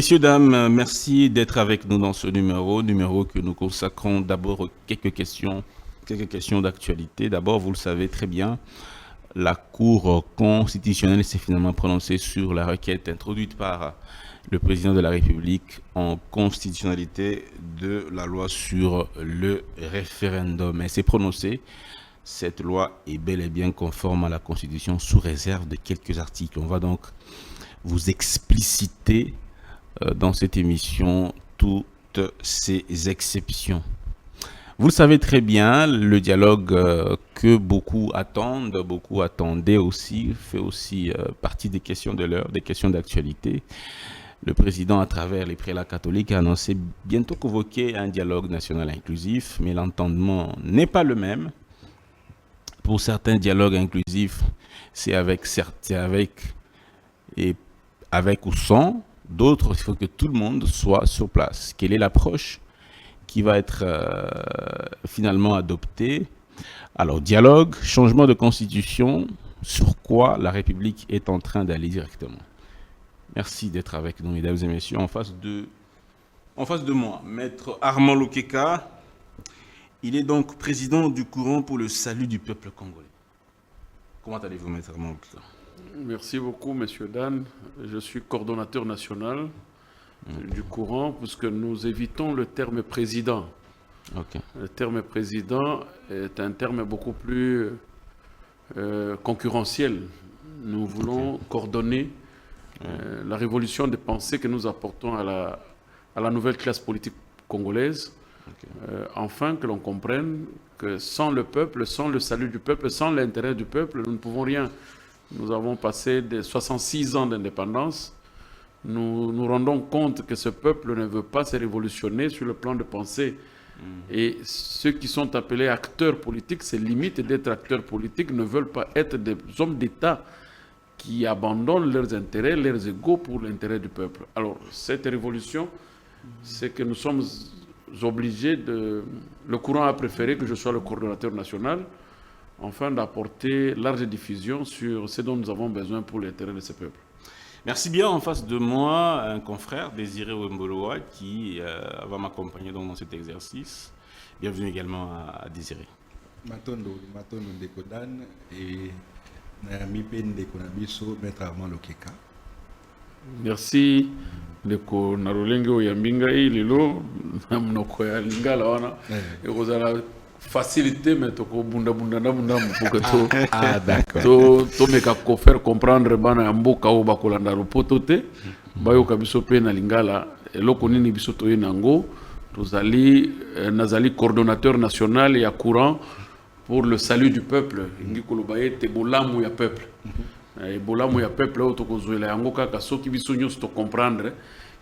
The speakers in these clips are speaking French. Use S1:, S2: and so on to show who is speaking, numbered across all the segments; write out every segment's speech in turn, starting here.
S1: Messieurs, dames, merci d'être avec nous dans ce numéro que nous consacrons d'abord quelques questions d'actualité. D'abord, vous le savez très bien, la Cour constitutionnelle s'est finalement prononcée sur la requête introduite par le président de la République en constitutionnalité de la loi sur le référendum. Elle s'est prononcée. Cette loi est bel et bien conforme à la Constitution sous réserve de quelques articles. On va donc vous expliciter dans cette émission toutes ces exceptions. Vous le savez très bien, le dialogue que beaucoup attendent, beaucoup attendaient aussi, fait aussi partie des questions de l'heure, des questions d'actualité. Le président, à travers les prélats catholiques, a annoncé bientôt convoquer un dialogue national inclusif, mais l'entendement n'est pas le même. Pour certains dialogues inclusifs, c'est avec ou sans. D'autres, il faut que tout le monde soit sur place. Quelle est l'approche qui va être finalement adoptée? Alors, dialogue, changement de constitution, sur quoi la République est en train d'aller directement. Merci d'être avec nous, mesdames et messieurs. En face de moi, Maître Armand Lokeka. Il est donc président du courant pour le salut du peuple congolais. Comment allez-vous, Maître Armand Lokeka?
S2: Merci beaucoup, Monsieur Dan. Je suis coordonnateur national du courant, puisque nous évitons le terme président. Le terme président est un terme beaucoup plus concurrentiel. Nous voulons coordonner la révolution des pensées que nous apportons à la nouvelle classe politique congolaise, afin que l'on comprenne que sans le peuple, sans le salut du peuple, sans l'intérêt du peuple, nous ne pouvons rien. Nous avons passé 66 ans d'indépendance. Nous nous rendons compte que ce peuple ne veut pas se révolutionner sur le plan de pensée. Et ceux qui sont appelés acteurs politiques, c'est limite d'être acteurs politiques, ne veulent pas être des hommes d'État qui abandonnent leurs intérêts, leurs égaux pour l'intérêt du peuple. Alors, cette révolution, c'est que nous sommes obligés de... Le courant a préféré que je sois le coordonnateur national, afin d'apporter large diffusion sur ce dont nous avons besoin pour l'intérêt de ce peuple.
S1: Merci bien. En face de moi, un confrère, Désiré Wemboloa, qui va m'accompagner dans cet exercice. Bienvenue également à Désiré.
S3: Matondo Ndeko Dan et Nayami Ndeko Nabiso, Maître Armand Lokeka.
S2: Merci. Ndeko Narolenge Oyambinga Lilo, Namnoko ya Lingala wana. Et vous allez facilité mais toko bunda pour que to meka ko faire comprendre bana mboka o bakolanda lopoto te bayo kabiso pe na lingala eloko nini biso to yenango tozali nazali coordonnateur national ya courant pour le salut du peuple ngi kolobaye te bolamu ya peuple et bolamu ya peuple o toko zoela yango kaka soki biso nyos to comprendre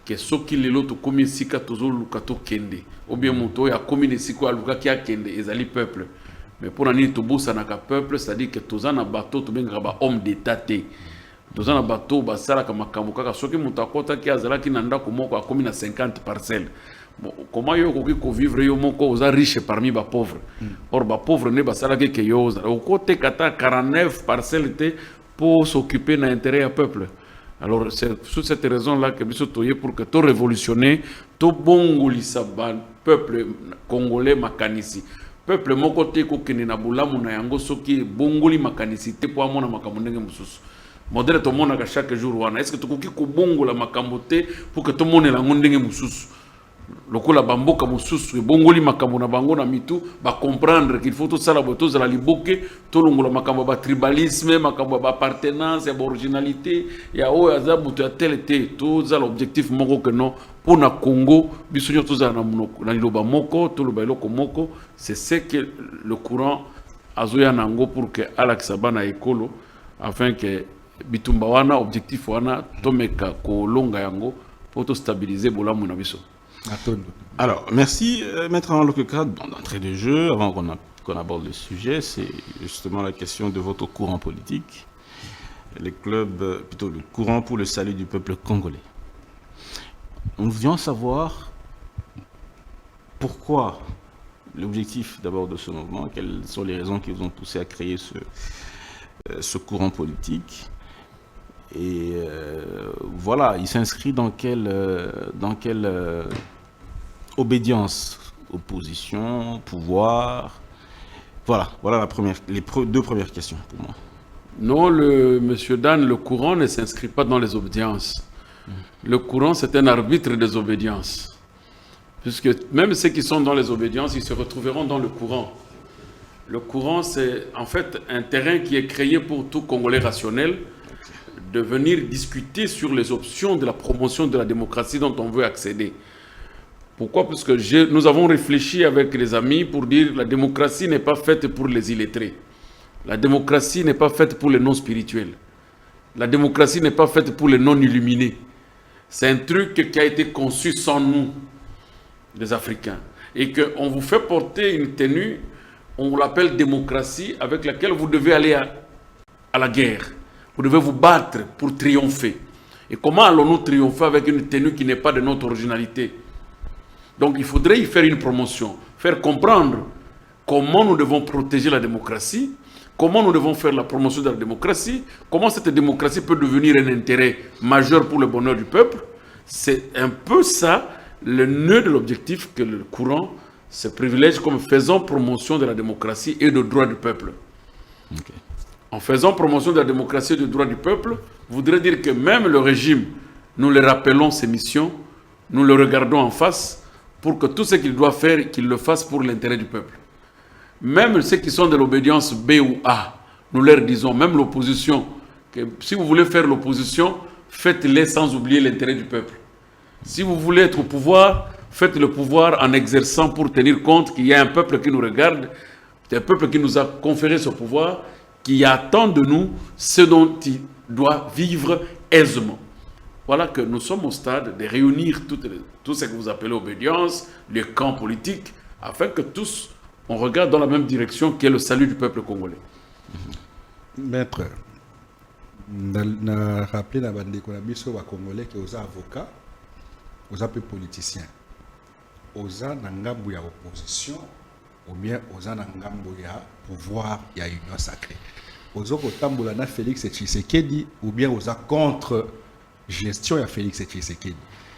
S2: que soki lelo to komi sika tozo luka to kende ou bien moto ya komi ne siko aluka ki akende ezali peuple mais pour nani to bosa na ka peuple c'est-à-dire que toza na bateau to benga ba homme d'état te toza na bateau basala ka makambo kaka soki moto akota ki azala ki na ndako moko akomi na 50 parcelles. Bon, comment yo ko vivre yo moko oza riche parmi ba pauvres or ba pauvre ne basala ke yo oza o côté kata 49 parcelles te pour s'occuper na intérêt ya peuple. Alors, c'est sous cette raison-là que nous sommes pour que tout révolutionner, tout bongolisa peuple congolais makanisi. Peuple moko te ko kenina bulamu na yango soki bongoli makanisi te po amona makambo ndenge mususu. Modèle to mona ka chaque jour wana. Est-ce que to koki ko bongola makambo te pour que tout mona la ndenge mususu? Lokola bamboka mususu bongoli makambo na bango na mitu ba comprendre qu'il faut tout ça la boto za la liboke to longola makambo ba tribalisme makambo ba appartenance ba originalité ya o ya za buto ya tel te to za l'objectif moko que non pour na Congo biso nyo to za na monoko na liloba moko to loba eloko moko c'est ce que le courant azoya nango pour que alakisa bana ekolo afin que bitumba wana objectif wana to meka ko longa yango pour to stabiliser bolamu na biso.
S1: Alors, merci, Maître Armand Lokeka. D'entrée de jeu, avant qu'on aborde le sujet, c'est justement la question de votre courant politique, les clubs, plutôt le courant pour le salut du peuple congolais. Nous voulions savoir pourquoi, l'objectif d'abord de ce mouvement, quelles sont les raisons qui vous ont poussé à créer ce courant politique, Et voilà, il s'inscrit dans quelle obédience? Opposition, pouvoir? Voilà les deux premières questions pour moi.
S2: Non, monsieur Dan, le courant ne s'inscrit pas dans les obédiences. Le courant, c'est un arbitre des obédiences. Puisque même ceux qui sont dans les obédiences, ils se retrouveront dans le courant. Le courant, c'est en fait un terrain qui est créé pour tout Congolais rationnel de venir discuter sur les options de la promotion de la démocratie dont on veut accéder. Pourquoi? Parce que nous avons réfléchi avec les amis pour dire que la démocratie n'est pas faite pour les illettrés. La démocratie n'est pas faite pour les non-spirituels. La démocratie n'est pas faite pour les non-illuminés. C'est un truc qui a été conçu sans nous, les Africains. Et qu'on vous fait porter une tenue, on l'appelle démocratie, avec laquelle vous devez aller à la guerre. Vous devez vous battre pour triompher. Et comment allons-nous triompher avec une tenue qui n'est pas de notre originalité? Donc il faudrait y faire une promotion, faire comprendre comment nous devons protéger la démocratie, comment nous devons faire la promotion de la démocratie, comment cette démocratie peut devenir un intérêt majeur pour le bonheur du peuple. C'est un peu ça le nœud de l'objectif que le courant se privilège comme faisant promotion de la démocratie et des droits du peuple. Okay. En faisant promotion de la démocratie et des droits du peuple, voudrait dire que même le régime, nous le rappelons ses missions, nous le regardons en face, pour que tout ce qu'il doit faire, qu'il le fasse pour l'intérêt du peuple. Même ceux qui sont de l'obédience B ou A, nous leur disons, même l'opposition, que si vous voulez faire l'opposition, faites-le sans oublier l'intérêt du peuple. Si vous voulez être au pouvoir, faites le pouvoir en exerçant pour tenir compte qu'il y a un peuple qui nous regarde, un peuple qui nous a conféré ce pouvoir, qui attend de nous ce dont il doit vivre aisément. Voilà que nous sommes au stade de réunir tout ce que vous appelez obédience, les camps politiques, afin que tous, on regarde dans la même direction qui est le salut du peuple congolais.
S3: Maître, na rappelé na bande ko na biso ba congolais que aux avocats, aux politiciens, aux na ngambu ya opposition ou bien aux na ngambu ya pouvoir ya union sacrée. Aux kotambola na Félix Tshisekedi ou bien aux contre gestion ya Félix Tshisekedi.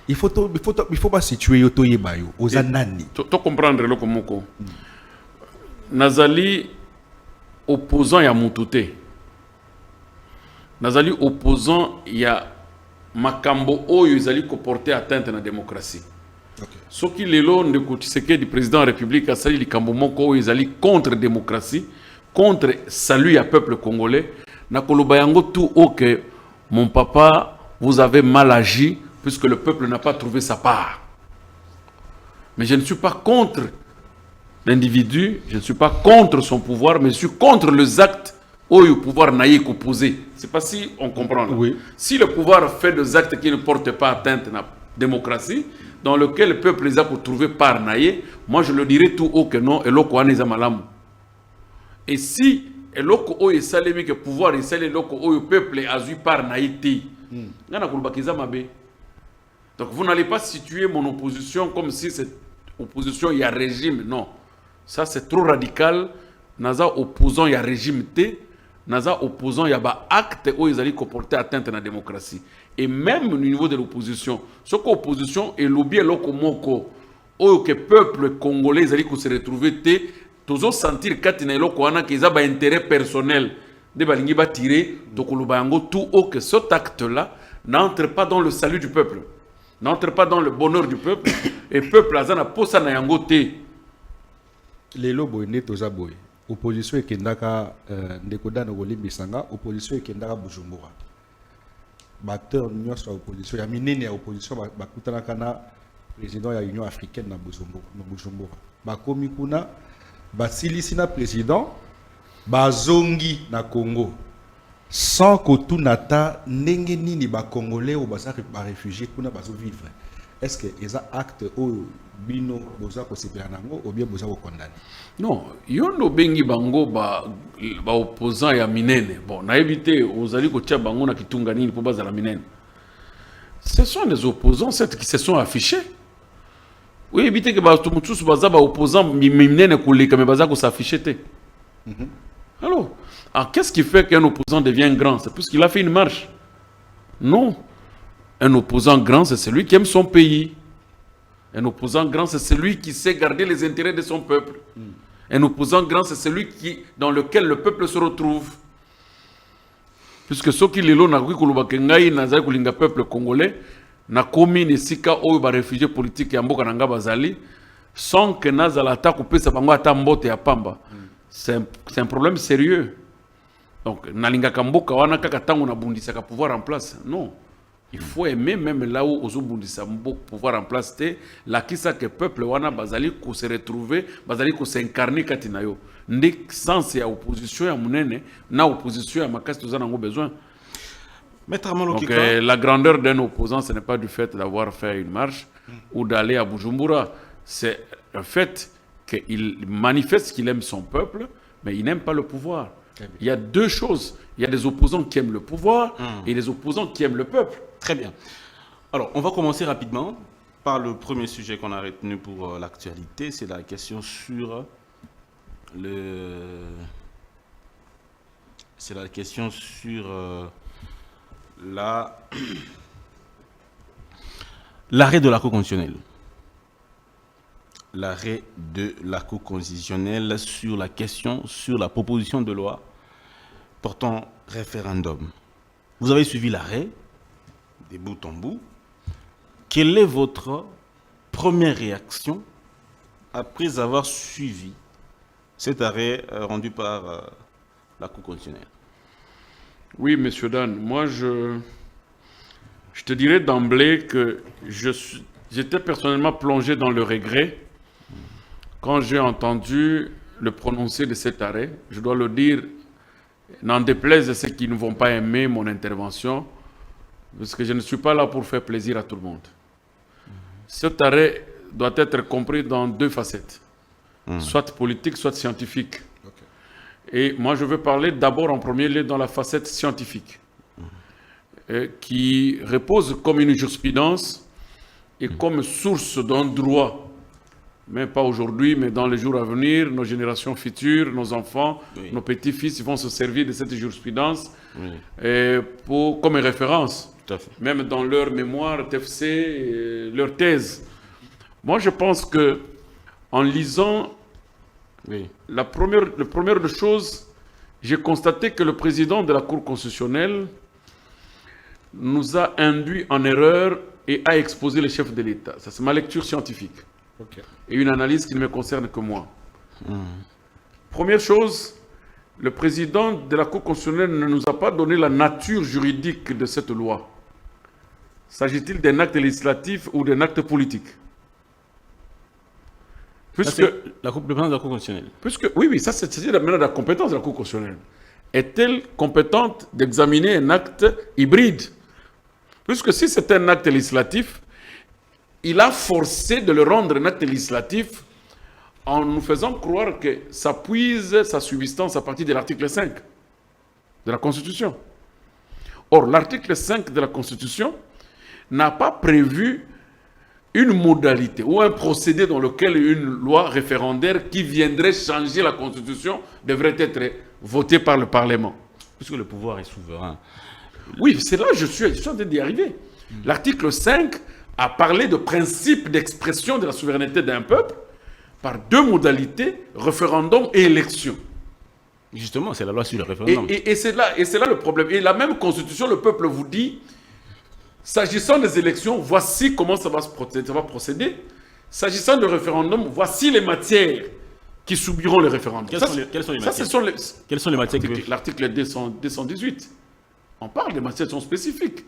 S3: Il faut pas situer yoto yebayo aux nani.
S2: To comprendre le komoko. Nazali opposant ya Mutute. Nazali opposant ya makambo oyo ezali ko porter atteinte na démocratie. Okay. Soki lelo ndeko Tshisekedi président de la République asali likambo moko oyo ezali contre démocratie, contre salut ya peuple congolais, na koloba yango tout o que mon papa, vous avez mal agi puisque le peuple n'a pas trouvé sa part. Mais je ne suis pas contre l'individu, je ne suis pas contre son pouvoir, mais je suis contre les actes où le pouvoir n'a pas opposé. Je ne sais pas si on comprend là. Oui. Si le pouvoir fait des actes qui ne portent pas atteinte à la démocratie, dans lequel le peuple les a pour trouver part naïe, moi je le dirais tout haut que non, et l'oko aneza malamu. Et si l'oko o est salé, que le pouvoir est salé, l'oko o le peuple a eu part naïe. Donc vous n'allez pas situer mon opposition comme si cette opposition il y a régime. Non, ça c'est trop radical. Naza opposant il y a régime T, naza opposant il y a acte où ils allaient comporter atteinte à la démocratie. Et même au niveau de l'opposition, ce que l'opposition est lobby lokomoko, où que peuple congolais ils allaient se retrouver T, toujours sentir qu'atina lokoana qu'ils ont intérêt personnel. De balingi ba tirer tokolobango tout haut que cet acte-là n'entre pas dans le salut du peuple, n'entre pas dans le bonheur du peuple, et le peuple azana posa na yango te.
S3: Les lobo ne toza boy. Opposition ekendaka ndekoda na kolimbisanga, opposition ekendaka Bujumbura. Acteur nyonso opposition ya minene ya opposition bakutanaka na président ya Union africaine na Bujumbura. Bakomi kuna basilisi na président bazongi na Congo sans que tout nata ndenge nini ba congolais ou ba réfugiés kuna bazo vivre. Est-ce que les actes au bino boza ko sepela nango ou bien boza ko condamner?
S2: Non, yondo bengi bango ba opposant ya minene. Bon, na éviter ozali ko tia bango na kitunga nini po baza la minene. Ce sont des opposants certes qui se sont affichés. Oui, éviter que ba tumutsu baza ba opposant minene ko le kame baza ko s'afficher te.
S3: Mhm.
S2: Alors, qu'est-ce qui fait qu'un opposant devient grand? C'est parce qu'il a fait une marche. Non. Un opposant grand, c'est celui qui aime son pays. Un opposant grand, c'est celui qui sait garder les intérêts de son peuple. Un opposant grand, c'est celui dans lequel le peuple se retrouve. Puisque ceux qui lelo na kulubakengai na kulinga peuple congolais na komi ne sika oyo ba réfugiés politiques ya mboka nanga bazali sans que nazala ta kopesa bango ata mbote ya pamba. C'est un problème sérieux. Donc nalinga kamboka wana kaka tango na bundisa ka pouvoir en place. Non. Il faut aimer même là où Ozobundisa pouvoir en place la kisa que peuple wana bazali ko se retrouver bazali ko s'incarner katinayo ndik sens ya opposition ya munene na opposition ya makasi tozana ngo besoin.
S1: Maître Armand
S2: Donc
S1: Lokika,
S2: la grandeur d'un opposant, ce n'est pas du fait d'avoir fait une marche ou d'aller à Bujumbura, c'est le fait qu'il manifeste qu'il aime son peuple, mais il n'aime pas le pouvoir. Il y a deux choses. Il y a des opposants qui aiment le pouvoir et des opposants qui aiment le peuple.
S1: très bien. Alors, on va commencer rapidement par le premier sujet qu'on a retenu pour l'actualité, c'est la question sur c'est la question sur l'arrêt de la Cour constitutionnelle. L'arrêt de la Cour constitutionnelle sur la question, sur la proposition de loi portant référendum. Vous avez suivi l'arrêt, des bout en bout. Quelle est votre première réaction après avoir suivi cet arrêt rendu par la Cour constitutionnelle?
S2: Oui, monsieur Dan, moi je te dirais d'emblée que j'étais personnellement plongé dans le regret quand j'ai entendu le prononcé de cet arrêt. Je dois le dire, n'en déplaise à ceux qui ne vont pas aimer mon intervention, parce que je ne suis pas là pour faire plaisir à tout le monde. Cet arrêt doit être compris dans deux facettes, soit politique, soit scientifique. Et moi, je veux parler d'abord en premier lieu dans la facette scientifique, qui repose comme une jurisprudence et comme source d'un droit, mais pas aujourd'hui, mais dans les jours à venir, nos générations futures, nos enfants, nos petits-fils, ils vont se servir de cette jurisprudence comme référence,
S1: Tout à fait.
S2: même dans leur mémoire, TFC, leur thèse. Moi, je pense que en lisant la première des choses, j'ai constaté que le président de la Cour constitutionnelle nous a induit en erreur et a exposé les chefs de l'État. Ça, c'est ma lecture scientifique. Et une analyse qui ne me concerne que moi. Première chose, le président de la Cour constitutionnelle ne nous a pas donné la nature juridique de cette loi. S'agit-il d'un acte législatif ou d'un acte politique? Puisque
S1: la compétence de la Cour constitutionnelle.
S2: Oui, ça c'est maintenant la compétence de la Cour constitutionnelle. Est-elle compétente d'examiner un acte hybride? Puisque si c'est un acte législatif, il a forcé de le rendre un acte législatif en nous faisant croire que ça puise sa subsistance à partir de l'article 5 de la Constitution. Or, l'article 5 de la Constitution n'a pas prévu une modalité ou un procédé dans lequel une loi référendaire qui viendrait changer la Constitution devrait être votée par le Parlement.
S1: Puisque le pouvoir est souverain.
S2: Oui, c'est là que je suis en train d'y arriver. L'article 5 a parlé de principe d'expression de la souveraineté d'un peuple par deux modalités, référendum et élection.
S1: Justement, c'est la loi sur le référendum.
S2: Et c'est là le problème. Et la même Constitution, le peuple vous dit, s'agissant des élections, voici comment ça va procéder. S'agissant du référendum, voici les matières qui subiront le référendum.
S1: Quelles sont les matières? Quelles sont les matières qui...
S2: L'article 218. On parle des matières qui sont spécifiques.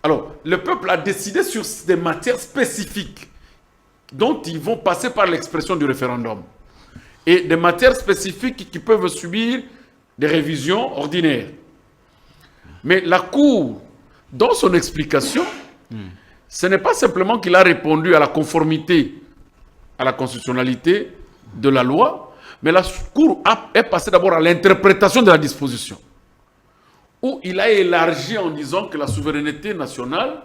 S2: Alors, le peuple a décidé sur des matières spécifiques dont ils vont passer par l'expression du référendum. Et des matières spécifiques qui peuvent subir des révisions ordinaires. Mais la Cour, dans son explication, ce n'est pas simplement qu'il a répondu à la conformité, à la constitutionnalité de la loi, mais la Cour est passée d'abord à l'interprétation de la disposition, où il a élargi en disant que la souveraineté nationale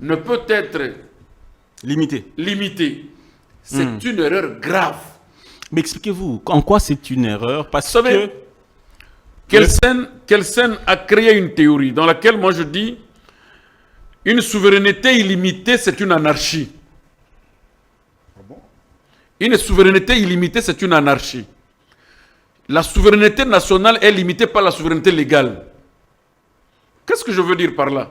S2: ne peut être limitée. C'est une erreur grave.
S1: Mais expliquez-vous, en quoi c'est une erreur? Parce
S2: savez,
S1: que...
S2: Kelsen a créé une théorie dans laquelle moi je dis une souveraineté illimitée, c'est une anarchie. Une souveraineté illimitée, c'est une anarchie. La souveraineté nationale est limitée par la souveraineté légale. Qu'est-ce que je veux dire par là?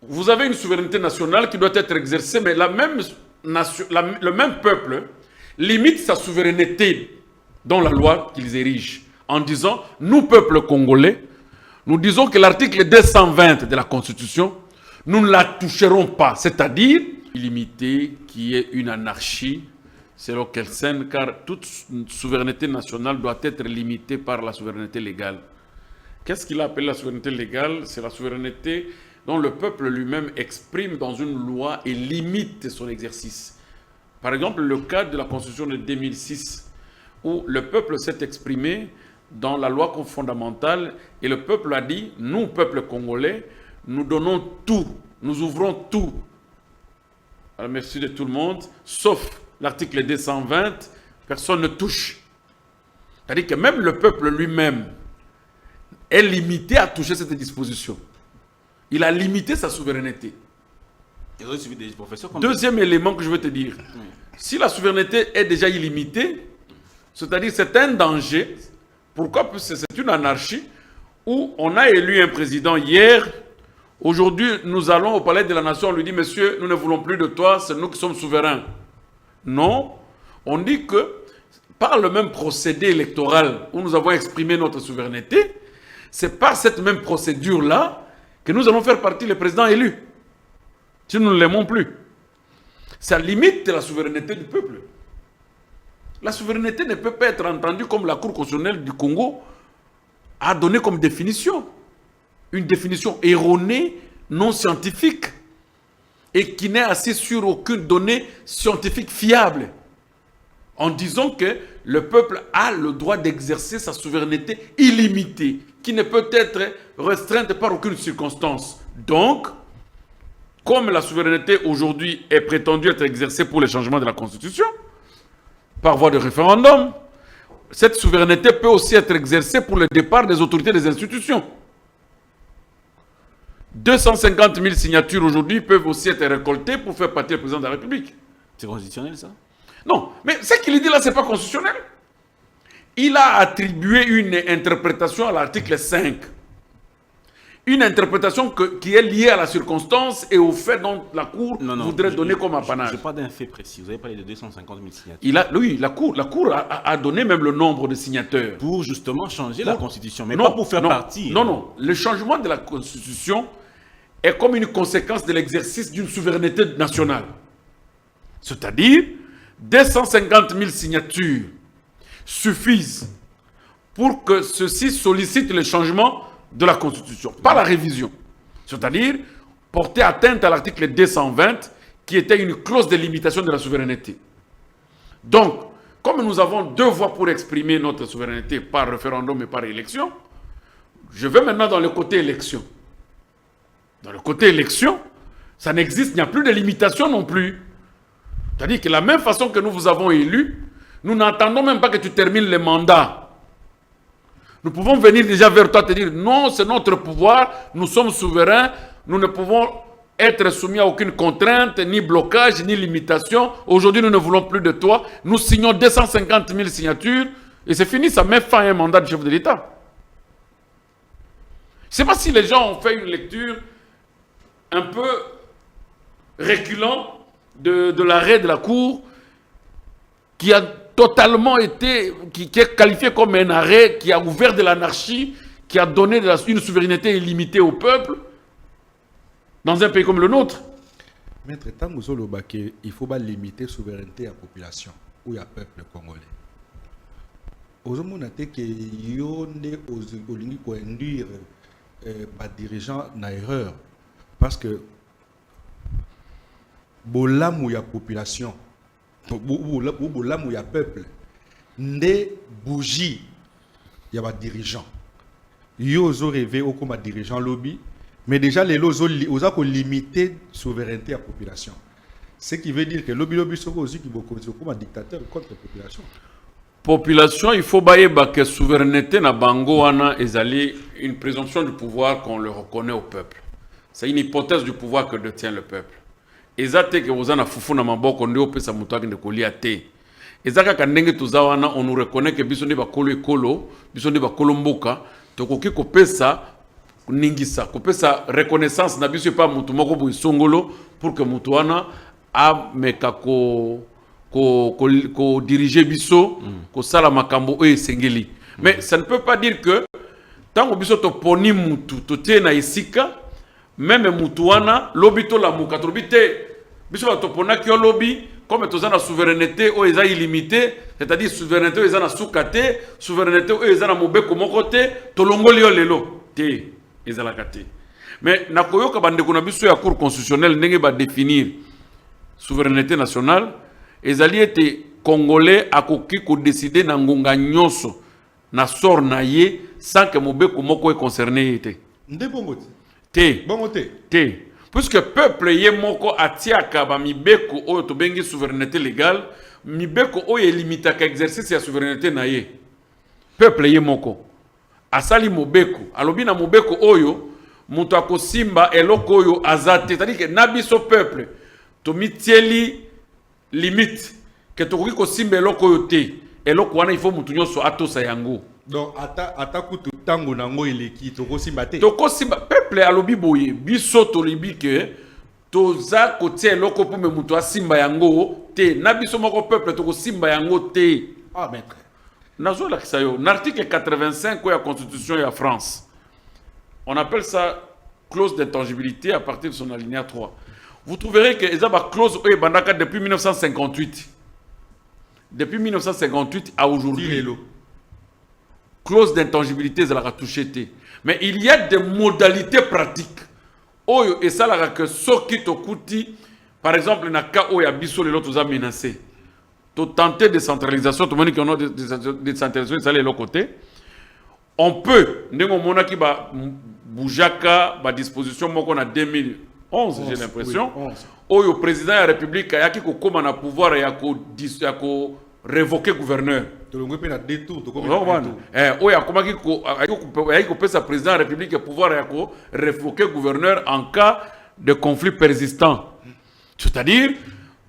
S2: Vous avez une souveraineté nationale qui doit être exercée, mais le même peuple limite sa souveraineté dans la loi qu'ils érigent, en disant, nous, peuple congolais, nous disons que l'article 220 de la Constitution, nous ne la toucherons pas, c'est-à-dire illimité, qui est une anarchie, selon Kelsen, car toute souveraineté nationale doit être limitée par la souveraineté légale. Qu'est-ce qu'il a appelé la souveraineté légale? C'est la souveraineté dont le peuple lui-même exprime dans une loi et limite son exercice. Par exemple, le cas de la Constitution de 2006, où le peuple s'est exprimé dans la loi fondamentale et le peuple a dit, nous, peuple congolais, nous donnons tout, nous ouvrons tout à la merci de tout le monde, sauf l'article 220, personne ne touche. C'est-à-dire que même le peuple lui-même est limité à toucher cette disposition. Il a limité sa souveraineté. Deuxième élément que je veux te dire, si la souveraineté est déjà illimitée, c'est-à-dire c'est un danger. Pourquoi? Parce que c'est une anarchie où on a élu un président hier. Aujourd'hui, nous allons au palais de la nation, on lui dit, monsieur, nous ne voulons plus de toi, c'est nous qui sommes souverains. Non, on dit que par le même procédé électoral où nous avons exprimé notre souveraineté, c'est par cette même procédure-là que nous allons faire partie les présidents élus. Si nous ne l'aimons plus. Ça limite la souveraineté du peuple. La souveraineté ne peut pas être entendue comme la Cour constitutionnelle du Congo a donné comme définition. Une définition erronée, non scientifique, et qui n'est assise sur aucune donnée scientifique fiable, en disant que le peuple a le droit d'exercer sa souveraineté illimitée, qui ne peut être restreinte par aucune circonstance. Donc, comme la souveraineté aujourd'hui est prétendue être exercée pour les changements de la Constitution, par voie de référendum, cette souveraineté peut aussi être exercée pour le départ des autorités des institutions. 250 000 signatures aujourd'hui peuvent aussi être récoltées pour faire partie du président de la République.
S1: C'est constitutionnel, ça?
S2: Non, mais ce qu'il dit là, ce n'est pas constitutionnel. Il a attribué une interprétation à l'article 5. Une interprétation qui est liée à la circonstance et au fait dont la Cour voudrait donner comme apanage.
S1: Je parle d'un fait précis. Vous avez parlé de 250 000 signatures.
S2: Oui, la Cour a donné même le nombre de signateurs.
S1: Pour justement changer la Constitution, mais pas pour faire partie.
S2: Non. Le changement de la Constitution est comme une conséquence de l'exercice d'une souveraineté nationale. C'est-à-dire, 250 000 signatures suffisent pour que ceux-ci sollicitent le changement de la Constitution, pas la révision. C'est-à-dire porter atteinte à l'article 220 qui était une clause de limitation de la souveraineté. Donc, comme nous avons deux voies pour exprimer notre souveraineté par référendum et par élection, je vais maintenant dans le côté élection. Dans le côté élection, ça n'existe, il n'y a plus de limitation non plus. C'est-à-dire que de la même façon que nous vous avons élus, nous n'attendons même pas que tu termines le mandat. Nous pouvons venir déjà vers toi et te dire, non, c'est notre pouvoir, nous sommes souverains, nous ne pouvons être soumis à aucune contrainte, ni blocage, ni limitation. Aujourd'hui, nous ne voulons plus de toi. Nous signons 250 000 signatures et c'est fini, ça met fin à un mandat de chef de l'État. Je ne sais pas si les gens ont fait une lecture un peu reculant de l'arrêt de la Cour qui a totalement été, qui est qualifié comme un arrêt qui a ouvert de l'anarchie, qui a donné une souveraineté illimitée au peuple dans un pays comme le nôtre.
S3: Maître, tant que il faut limiter la souveraineté à la population ou à peuple congolais. Aujourd'hui, on a dit que y a induire les dirigeants en erreur parce que bolamou ya population bolamou ya peuple ne bougie ya ba dirigeant yo zo rêvé au comme dirigeant lobby mais déjà les lots oza ko limiter souveraineté à la population, ce qui veut dire que lobby soko aussi qui beaucoup comme dictateur contre la population.
S2: population, il faut bailler que souveraineté na bango wana ezali une présomption du pouvoir qu'on le reconnaît au peuple. C'est une hypothèse du pouvoir que détient le peuple. Ezate que vous en a fufu na maboko ndio pesa mutu akende kolia te. Ezaka kandenge tuza wana on nous reconnaît que biso ndi bakolo ekolo, biso ndi bakolo mboka, tokoki kopesa ningisa, kopesa reconnaissance na biso pa mutu moko bu songolo pour que mutu wana a meka ko diriger biso, ko sala makambo oyo esengeli. Mais ça ne peut pas dire que tant que biso to poni mutu to te na isika même mutu wana lobi to la muka to bité biso ba to pona ki lobi comme toza na souveraineté o eza illimité, c'est-à-dire souveraineté o eza na sukate, souveraineté o eza na mobeko moko te to longoli yo lelo te ezala kate. Mais na koyoka bandeko na biso ya cour constitutionnelle ndenge ba définir souveraineté nationale ezali ete congolais akoki ko décider na ngonga nyonso na sort na ye sans que mobeko moko est concerné était.
S3: Ndebongo
S2: Te.
S3: Bongo te.
S2: Te. Puisque peuple ye moko atiaka ba mibeko oyo to bengi souveraineté légale, mibeko oyo limitaka exercice ya souveraineté na ye. Peuple ye moko asali mobeko, alobi na mobeko oyo mutu akosimba eloko oyo azate, c'est-à-dire que nabiso peuple to mitieli limite que tokoki kosimba eloko oyo te. Eloko wana il faut mutu nyonso atosa yango.
S3: Donc ata kutu tango nango eleki tokosimba te.
S2: Tokosimba peuple alobi boye biso tolibi ke toza kotia eloko po me mutu asimba yango te. Na biso moko peuple tokosimba yango te.
S3: Ah maître.
S2: Nazo la kisayo. L'article 85 de la Constitution de la France. On appelle ça clause d'intangibilité à partir de son alinéa 3. Vous trouverez que les clause depuis 1958. Depuis 1958 à aujourd'hui. Clause d'intangibilité, ça l'a touché. Mais il y a des modalités pratiques. Et ça l'a que ce qui te coûte, par exemple, dans le cas où il y a biso les autres menacé. Tu tenter décentralisation, tout le monde qui a décentralisation, ça les l'autre côté. On peut, nous avons qui va boujaka, ba disposition, moi qu'on a 2011, j'ai l'impression. Où le président de la République a qui comme un pouvoir et a révoquer gouverneur.
S3: Tout le monde peut détour.
S2: Oui, il peut sa président de la République a pouvoir révoquer gouverneur en cas de conflit persistant. C'est-à-dire,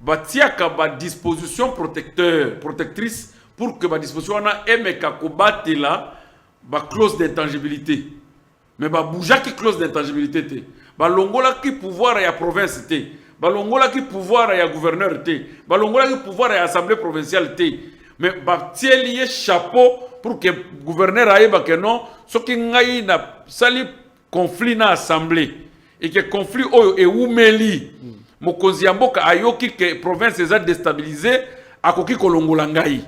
S2: batiaka ba disposition protectrice pour que ba disposition wana emeka kobate la ba clause d'intangibilité. Mais ba boujaki clause d'intangibilité te. Ba longola ki pouvoir ya province te. Balongola qui pouvoir ya gouverneur te. Balongola qui pouvoir ya assemblée provinciale te. Mais ba tielier chapeau pour que gouverneur aille ba que non, ce qui ngai na sali conflit na assemblée et que conflit oyo e umeli. Mokonzi ya mboka ayoki que province eza déstabilisée akoki kolongola ngai.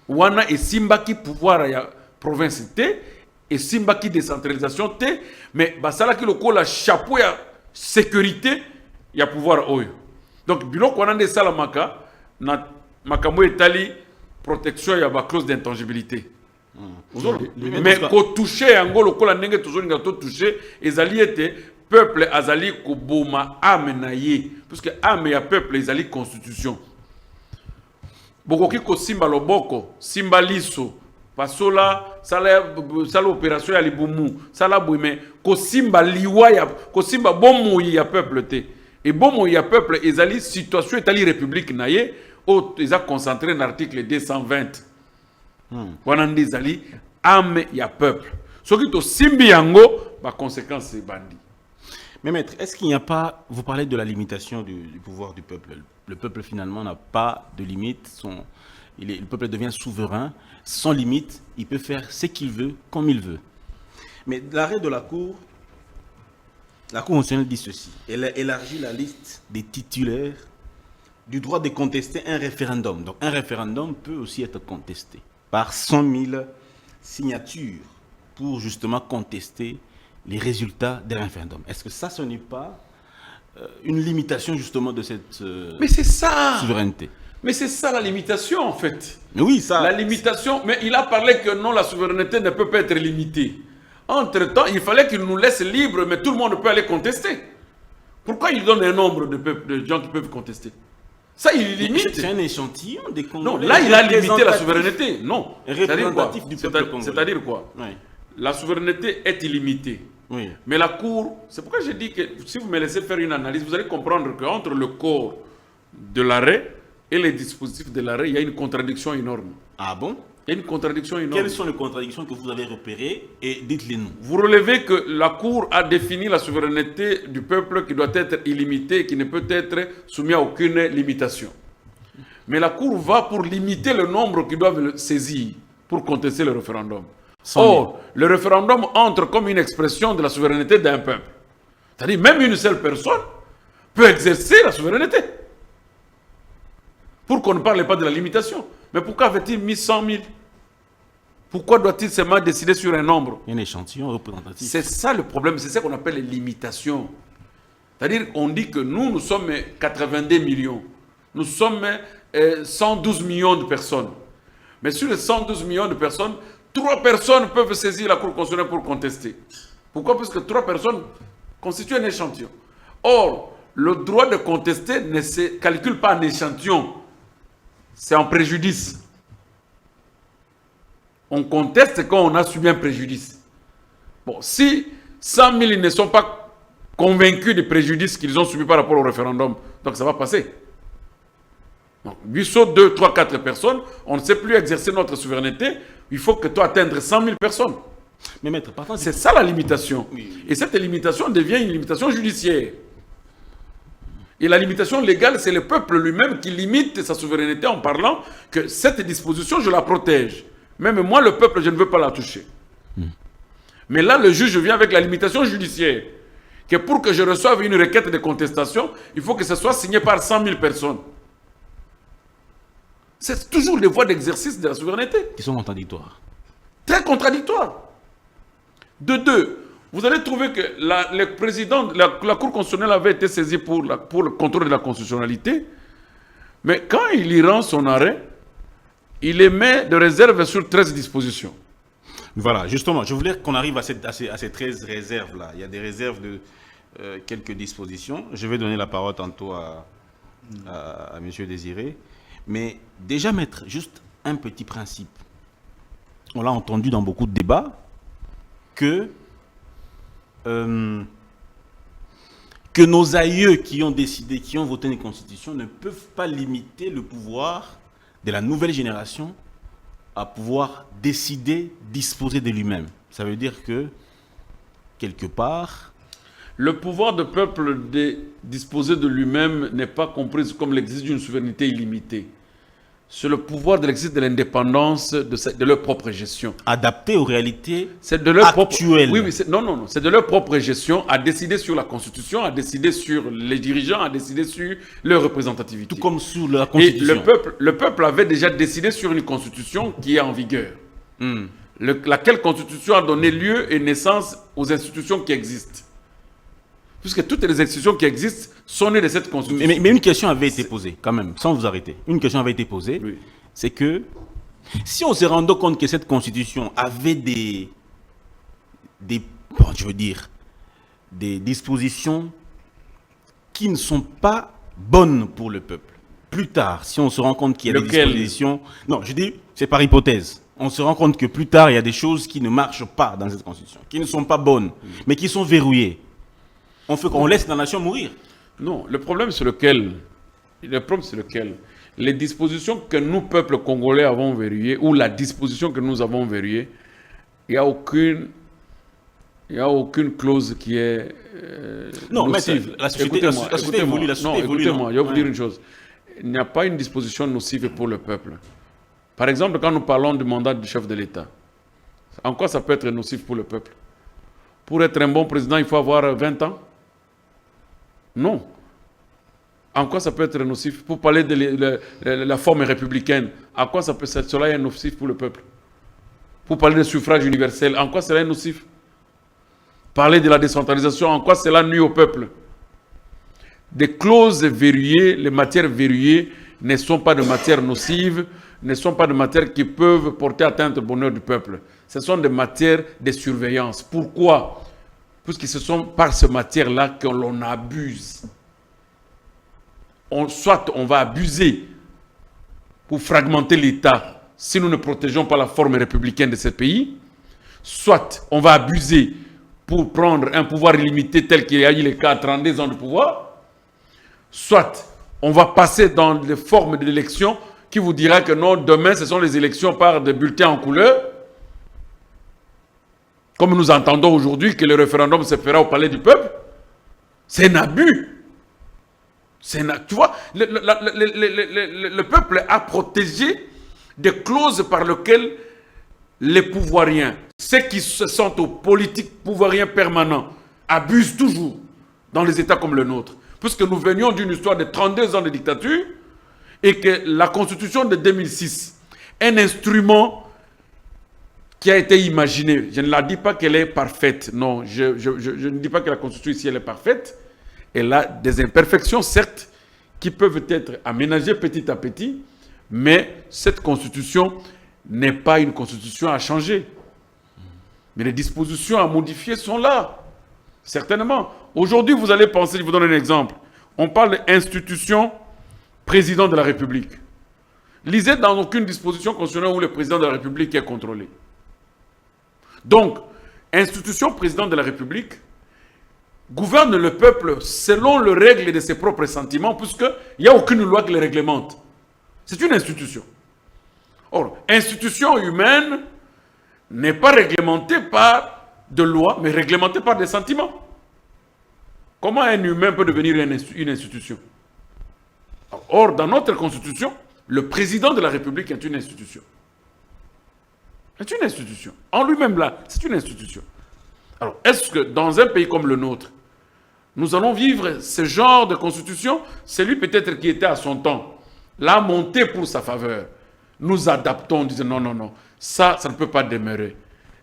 S2: Wana e simba ki pouvoir ya province te et simba ki décentralisation te, mais basala ki lokola chapeau ya sécurité, il y a pouvoir oyo. Donc, bilo qu'on a des salamaka, na makambo etali protection, il y a une clause d'intangibilité. Mais quand toucher angolo, quand on a toujours une touché, les alliés étaient peuple azali koboma amenaye, parce que ame ya peuple les alliés constitution. Bokoki ko simba loboko, simba liso. Pasola, sala opération ya libumu, sala bouime, ko simba liwa ya, ko simba bomo ya peuple te. Et bomo ya peuple, ezali situation etali république naye, o eza concentré dans l'article 220. Wanandi ezali ame ya peuple. Soki to simbi yango, ba conséquence c'est bandi.
S1: Mais maître, est-ce qu'il n'y a pas, vous parlez de la limitation du pouvoir du peuple. Le peuple finalement n'a pas de limite, le peuple devient souverain, sans limite, il peut faire ce qu'il veut, comme il veut. Mais l'arrêt de la Cour constitutionnelle dit ceci. Elle a élargi la liste des titulaires du droit de contester un référendum. Donc un référendum peut aussi être contesté par 100 000 signatures pour justement contester les résultats des référendums. Est-ce que ça, ce n'est pas une limitation justement de cette
S2: mais c'est ça
S1: souveraineté?
S2: Mais c'est ça la limitation en fait.
S1: Mais oui, ça.
S2: La limitation, mais il a parlé que non, la souveraineté ne peut pas être limitée. Entre-temps, il fallait qu'il nous laisse libres, mais tout le monde peut aller contester. Pourquoi il donne un nombre de gens qui peuvent contester? Ça, il limite.
S1: C'est un échantillon des
S2: Non,
S1: Congolais.
S2: là, il a limité la souveraineté. Non.
S1: Représentatif du peuple congolais.
S2: C'est-à-dire quoi?
S1: Oui.
S2: La souveraineté est illimitée.
S1: Oui.
S2: Mais la Cour, c'est pourquoi j'ai dit que si vous me laissez faire une analyse, vous allez comprendre qu'entre le corps de l'arrêt et les dispositifs de l'arrêt, il y a une contradiction énorme.
S1: Ah bon?
S2: Il y a une contradiction énorme.
S1: Quelles sont les contradictions que vous avez repérées et dites-les-nous.
S2: Vous relevez que la Cour a défini la souveraineté du peuple qui doit être illimitée et qui ne peut être soumise à aucune limitation. Mais la Cour va pour limiter le nombre qui doivent le saisir pour contester le référendum. Or, le référendum entre comme une expression de la souveraineté d'un peuple. C'est-à-dire même une seule personne peut exercer la souveraineté. Pour qu'on ne parle pas de la limitation. Mais pourquoi avait-il mis 100 000? Pourquoi doit-il seulement décider sur un nombre?
S1: Un échantillon représentatif.
S2: C'est ça le problème, c'est ça qu'on appelle les limitations. C'est-à-dire qu'on dit que nous sommes 82 millions. Nous sommes 112 millions de personnes. Mais sur les 112 millions de personnes, 3 personnes peuvent saisir la Cour constitutionnelle pour contester. Pourquoi? Parce que 3 personnes constituent un échantillon. Or, le droit de contester ne se calcule pas en échantillon. C'est en préjudice. On conteste quand on a subi un préjudice. Bon, si 100 000 ne sont pas convaincus des préjudices qu'ils ont subis par rapport au référendum, donc ça va passer. Donc, 800, 2, 3, 4 personnes, on ne sait plus exercer notre souveraineté, il faut que toi atteindre 100 000 personnes.
S1: Mais maître, parfois,
S2: c'est ça la limitation.
S1: Oui.
S2: Et cette limitation devient une limitation judiciaire. Et la limitation légale, c'est le peuple lui-même qui limite sa souveraineté en parlant que cette disposition, je la protège. Même moi, le peuple, je ne veux pas la toucher. Mais là, le juge vient avec la limitation judiciaire. Que pour que je reçoive une requête de contestation, il faut que ce soit signé par 100 000 personnes. C'est toujours des voies d'exercice de la souveraineté.
S1: Qui sont contradictoires.
S2: Très contradictoires. De deux, vous allez trouver que le président, la Cour constitutionnelle avait été saisie pour le contrôle de la constitutionnalité, mais quand il y rend son arrêt, il émet de réserve sur 13 dispositions.
S1: Voilà, justement, je voulais qu'on arrive à ces 13 réserves-là. Il y a des réserves de quelques dispositions. Je vais donner la parole tantôt à M. Désiré. Mais déjà mettre juste un petit principe. On l'a entendu dans beaucoup de débats que nos aïeux qui ont décidé, qui ont voté une constitution ne peuvent pas limiter le pouvoir de la nouvelle génération à pouvoir décider, disposer de lui-même. Ça veut dire que, quelque part...
S2: Le pouvoir du peuple de disposer de lui-même n'est pas compris comme l'exercice d'une souveraineté illimitée. C'est le pouvoir de l'exercice de l'indépendance de leur propre gestion.
S1: Adapté aux réalités
S2: actuelles. Oui, non. C'est de leur propre gestion à décider sur la Constitution, à décider sur les dirigeants, à décider sur leur représentativité.
S1: Tout comme sur la Constitution.
S2: Et le peuple avait déjà décidé sur une Constitution qui est en vigueur. Laquelle Constitution a donné lieu et naissance aux institutions qui existent. Puisque toutes les institutions qui existent sont nées de cette constitution.
S1: Mais une question avait été posée, quand même, sans vous arrêter. Une question avait été posée,
S2: oui.
S1: C'est que si on se rendait compte que cette constitution avait des dispositions qui ne sont pas bonnes pour le peuple. Plus tard, si on se rend compte qu'il y a des dispositions... Non, je dis, c'est par hypothèse. On se rend compte que plus tard, il y a des choses qui ne marchent pas dans cette constitution, qui ne sont pas bonnes, mais qui sont verrouillées. On laisse la nation mourir.
S2: Non, le problème c'est lequel les dispositions que nous, peuple congolais, avons verrouillées, ou la disposition que nous avons verrouillée, il n'y a aucune clause qui est nocive.
S1: La société évolue.
S2: Écoutez-moi, je vais vous dire une chose. Il n'y a pas une disposition nocive pour le peuple. Par exemple, quand nous parlons du mandat du chef de l'État, en quoi ça peut être nocif pour le peuple? Pour être un bon président, il faut avoir 20 ans? Non. En quoi ça peut être nocif? Pour parler de la forme républicaine, en quoi cela est nocif pour le peuple? Pour parler du suffrage universel, en quoi cela est nocif? Parler de la décentralisation, en quoi cela nuit au peuple? Des clauses verrouillées, les matières verrouillées ne sont pas de matières nocives, ne sont pas de matières qui peuvent porter atteinte au bonheur du peuple. Ce sont des matières de surveillance. Pourquoi? Puisque ce sont par ces matières-là que l'on abuse. soit on va abuser pour fragmenter l'État si nous ne protégeons pas la forme républicaine de ce pays, soit on va abuser pour prendre un pouvoir illimité tel qu'il y a eu les cas à 32 ans de pouvoir, soit on va passer dans les formes de l'élection qui vous dira que non, demain ce sont les élections par des bulletins en couleur, comme nous entendons aujourd'hui que le référendum se fera au palais du peuple. C'est un abus. Tu vois, le peuple a protégé des clauses par lesquelles les pouvoiriens, ceux qui se sentent aux politiques pouvoiriens permanents, abusent toujours dans les États comme le nôtre. Puisque nous venions d'une histoire de 32 ans de dictature et que la Constitution de 2006, un instrument qui a été imaginé, je ne la dis pas qu'elle est parfaite, non, je ne dis pas que la Constitution ici elle est parfaite, elle a des imperfections certes qui peuvent être aménagées petit à petit, mais cette Constitution n'est pas une Constitution à changer. Mais les dispositions à modifier sont là, certainement. Aujourd'hui, vous allez penser, je vous donne un exemple. On parle d'institution président de la République. Lisez dans aucune disposition constitutionnelle où le président de la République est contrôlé. Donc, institution président de la République gouverne le peuple selon les règles de ses propres sentiments, puisqu'il n'y a aucune loi qui les réglemente. C'est une institution. Or, institution humaine n'est pas réglementée par de lois, mais réglementée par des sentiments. Comment un humain peut devenir une institution? Or, dans notre constitution, le président de la République est une institution. C'est une institution. En lui-même là, c'est une institution. Alors, est-ce que dans un pays comme le nôtre, nous allons vivre ce genre de constitution? Celui peut-être qui était à son temps, l'a monté pour sa faveur. Nous adaptons, disons non, non, non, ça ne peut pas demeurer.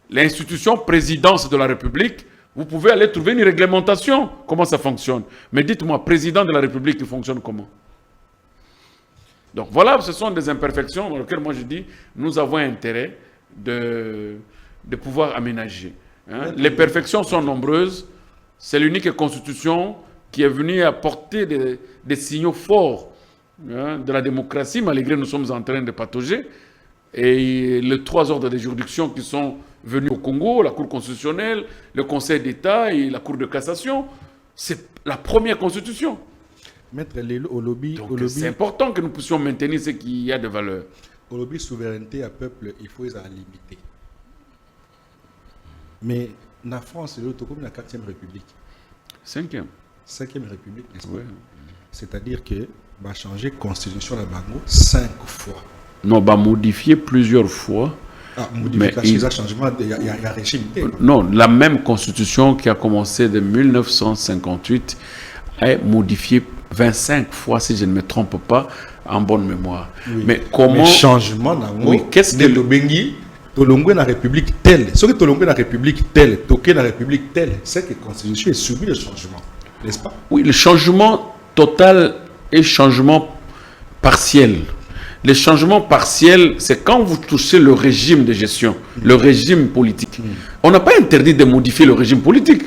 S2: L'institution présidence de la République, vous pouvez aller trouver une réglementation, comment ça fonctionne. Mais dites-moi, président de la République, il fonctionne comment? Donc voilà, ce sont des imperfections dans lesquelles moi je dis, nous avons intérêt de pouvoir aménager. Hein. Les perfections sont nombreuses. C'est l'unique constitution qui est venue apporter des signaux forts de la démocratie, malgré nous sommes en train de patauger. Et les 3 ordres de juridiction qui sont venus au Congo, la Cour constitutionnelle, le Conseil d'État et la Cour de cassation, c'est la première constitution.
S3: Maître Lelo, au lobby,
S2: c'est important que nous puissions maintenir ce qu'il y a de valeur.
S3: Au lobby souveraineté à peuple, il faut les limiter. Mais la France, c'est comme la 4e République.
S2: 5e.
S3: 5e République, n'est-ce pas?
S2: Ouais.
S3: C'est-à-dire que va changer la constitution de Bango 5 fois.
S2: Non, va modifier plusieurs fois.
S3: Ah, modification, changement, il y a un régime.
S2: Non, la même constitution qui a commencé de 1958 est modifiée 25 fois, si je ne me trompe pas, en bonne mémoire.
S3: Oui.
S2: Mais comment...
S3: changement,
S2: oui, qu'est-ce que...
S3: le Bengi, Tolongwe na République telle, ce que Tolongwe na République telle, Toké na République telle, c'est que la Constitution est soumise au changement, n'est-ce pas?
S2: Oui, le changement total et changement partiel. Le changement partiel, c'est quand vous touchez le régime de gestion, le régime politique. On n'a pas interdit de modifier le régime politique.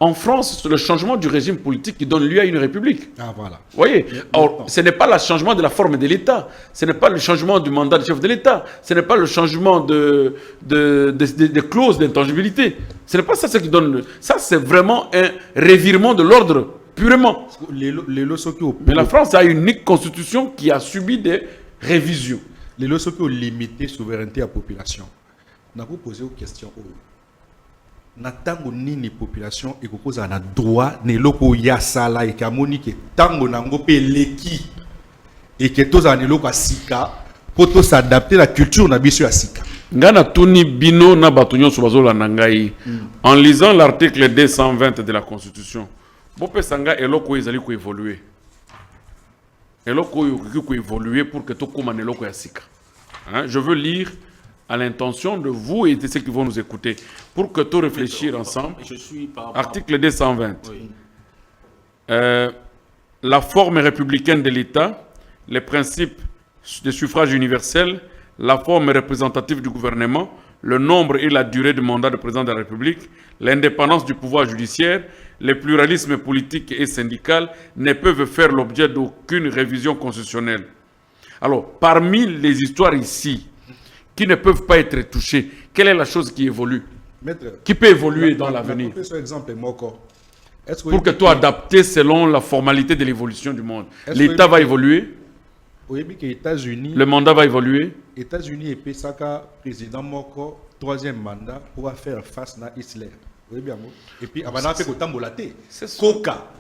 S2: En France, c'est le changement du régime politique qui donne lieu à une république.
S3: Ah, voilà.
S2: Vous voyez? Or, ce n'est pas le changement de la forme de l'État, ce n'est pas le changement du mandat du chef de l'État, ce n'est pas le changement de clauses d'intangibilité. Ce n'est pas ça qui donne... Ça, c'est vraiment un revirement de l'ordre, purement. Mais la France a une unique constitution qui a subi des révisions.
S3: Les lois qui ont limité la souveraineté à la population. On a posé une question. Natango nini population et kokoza na droit ne loko ya sala et kamoni ke tango nango pe leki et que tous en loko asika pour tous s'adapter la culture na biso ya sika.
S2: Ngana tuni bino na batunyo subazola nangai en lisant l'article 220 de la Constitution. Bope sanga eloko ezali ko évoluer. Eloko ko évoluer pour que to koma na eloko ya sika. Hein, je veux lire à l'intention de vous et de ceux qui vont nous écouter, pour que tout réfléchir ensemble. Article 220. Oui. La forme républicaine de l'État, les principes de suffrage universel, la forme représentative du gouvernement, le nombre et la durée du mandat du président de la République, l'indépendance du pouvoir judiciaire, le pluralisme politique et syndical ne peuvent faire l'objet d'aucune révision constitutionnelle. Alors, parmi les histoires ici, qui ne peuvent pas être touchées, quelle est la chose qui évolue?
S3: Maître,
S2: qui peut évoluer dans l'avenir?
S3: Exemple,
S2: Pour que toi adapté selon la formalité de l'évolution du monde. L'État va évoluer. Le mandat va évoluer.
S3: États-Unis et Pesaka, président Moko, 3e mandat, pour faire face à Hitler. Et puis, avant de faire Tambolate, Coca.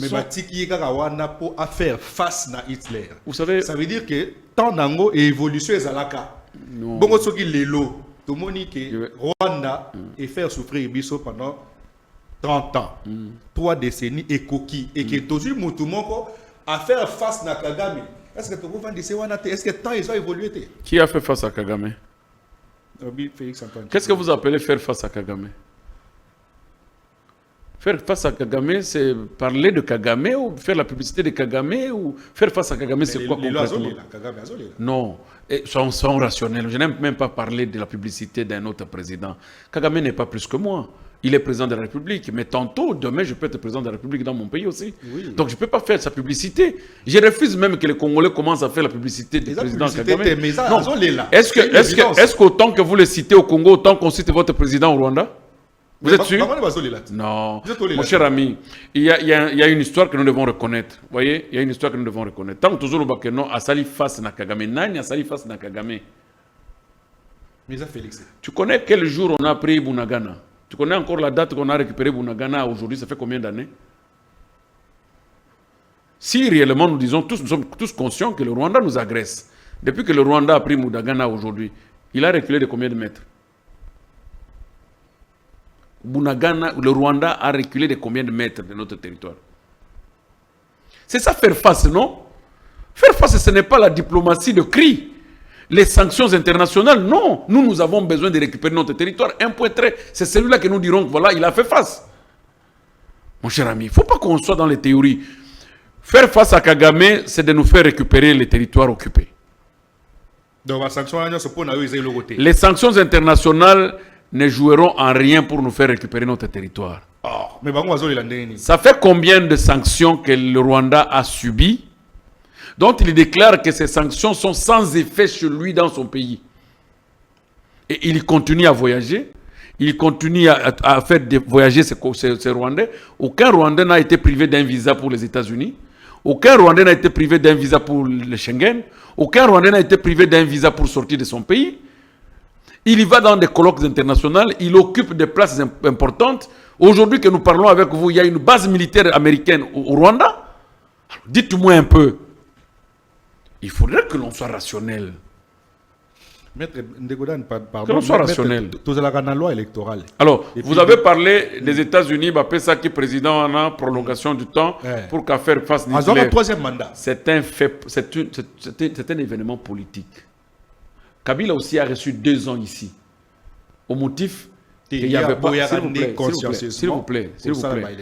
S3: Mais Batiki Gawana pour faire face à Hitler.
S2: Vous savez,
S3: ça veut dire que tant d'ango et évolution est Zalaka. Bon, ce qui est l'élo, tout le monde dit que Rwanda et faire souffrir Ibiso pendant 30 ans, 3 décennies et coquille, et que toujours Moutoumoko à faire face à Kagame. Est-ce que tu peux dire est-ce que tant ils ont évolué?
S2: Qui a fait face à Kagame? Qu'est-ce que vous appelez faire face à Kagame? Faire face à Kagame, c'est parler de Kagame ou faire la publicité de Kagame ou faire face à Kagame, c'est quoi concrètement? Non, soyons rationnels. Je n'aime même pas parler de la publicité d'un autre président. Kagame n'est pas plus que moi. Il est président de la République, mais tantôt, demain, je peux être président de la République dans mon pays aussi. Oui. Donc, je ne peux pas faire sa publicité. Je refuse même que les Congolais commencent à faire la publicité du président Kagame. Non. Est-ce qu'autant que vous le citez au Congo, autant qu'on cite votre président au Rwanda? Vous êtes sûr? Non. Mon cher ami, il y a une histoire que nous devons reconnaître. Vous voyez? Il y a une histoire que nous devons reconnaître. Tant que toujours le non a sali face à Kagame. Nani a sali face à Kagame. Tu connais quel jour on a pris Bunagana? Tu connais encore la date qu'on a récupéré Bunagana aujourd'hui? Ça fait combien d'années? Si réellement nous disons tous, nous sommes tous conscients que le Rwanda nous agresse. Depuis que le Rwanda a pris Bunagana aujourd'hui, il a reculé de combien de mètres? Bunagana, le Rwanda a reculé de combien de mètres de notre territoire? C'est ça faire face, non? Faire face, ce n'est pas la diplomatie de cri. Les sanctions internationales, non. Nous avons besoin de récupérer notre territoire. Un point très, c'est celui-là que nous dirons que voilà, il a fait face. Mon cher ami, il ne faut pas qu'on soit dans les théories. Faire face à Kagame, c'est de nous faire récupérer les territoires occupés.
S3: Donc,
S2: les sanctions internationales ne joueront en rien pour nous faire récupérer notre territoire. Ça fait combien de sanctions que le Rwanda a subies, dont il déclare que ces sanctions sont sans effet chez lui dans son pays. Et il continue à voyager, il continue à faire voyager ces Rwandais. Aucun Rwandais n'a été privé d'un visa pour les États-Unis. Aucun Rwandais n'a été privé d'un visa pour le Schengen. Aucun Rwandais n'a été privé d'un visa pour sortir de son pays. Il y va dans des colloques internationaux, il occupe des places importantes. Aujourd'hui que nous parlons avec vous, il y a une base militaire américaine au Rwanda. Dites-moi un peu. Il faudrait que l'on soit rationnel.
S3: Maître Ndegodan, pardon.
S2: Que l'on soit rationnel.
S3: La loi électorale.
S2: Alors, vous avez parlé des États-Unis, ça qui est président en a prolongation du temps pour qu'à faire face à
S3: Hitler. Troisième mandat.
S2: C'est un fait, c'est un événement politique. Kabila aussi a reçu 2 ans ici. Au motif qu'il n'y avait pas... S'il vous plaît.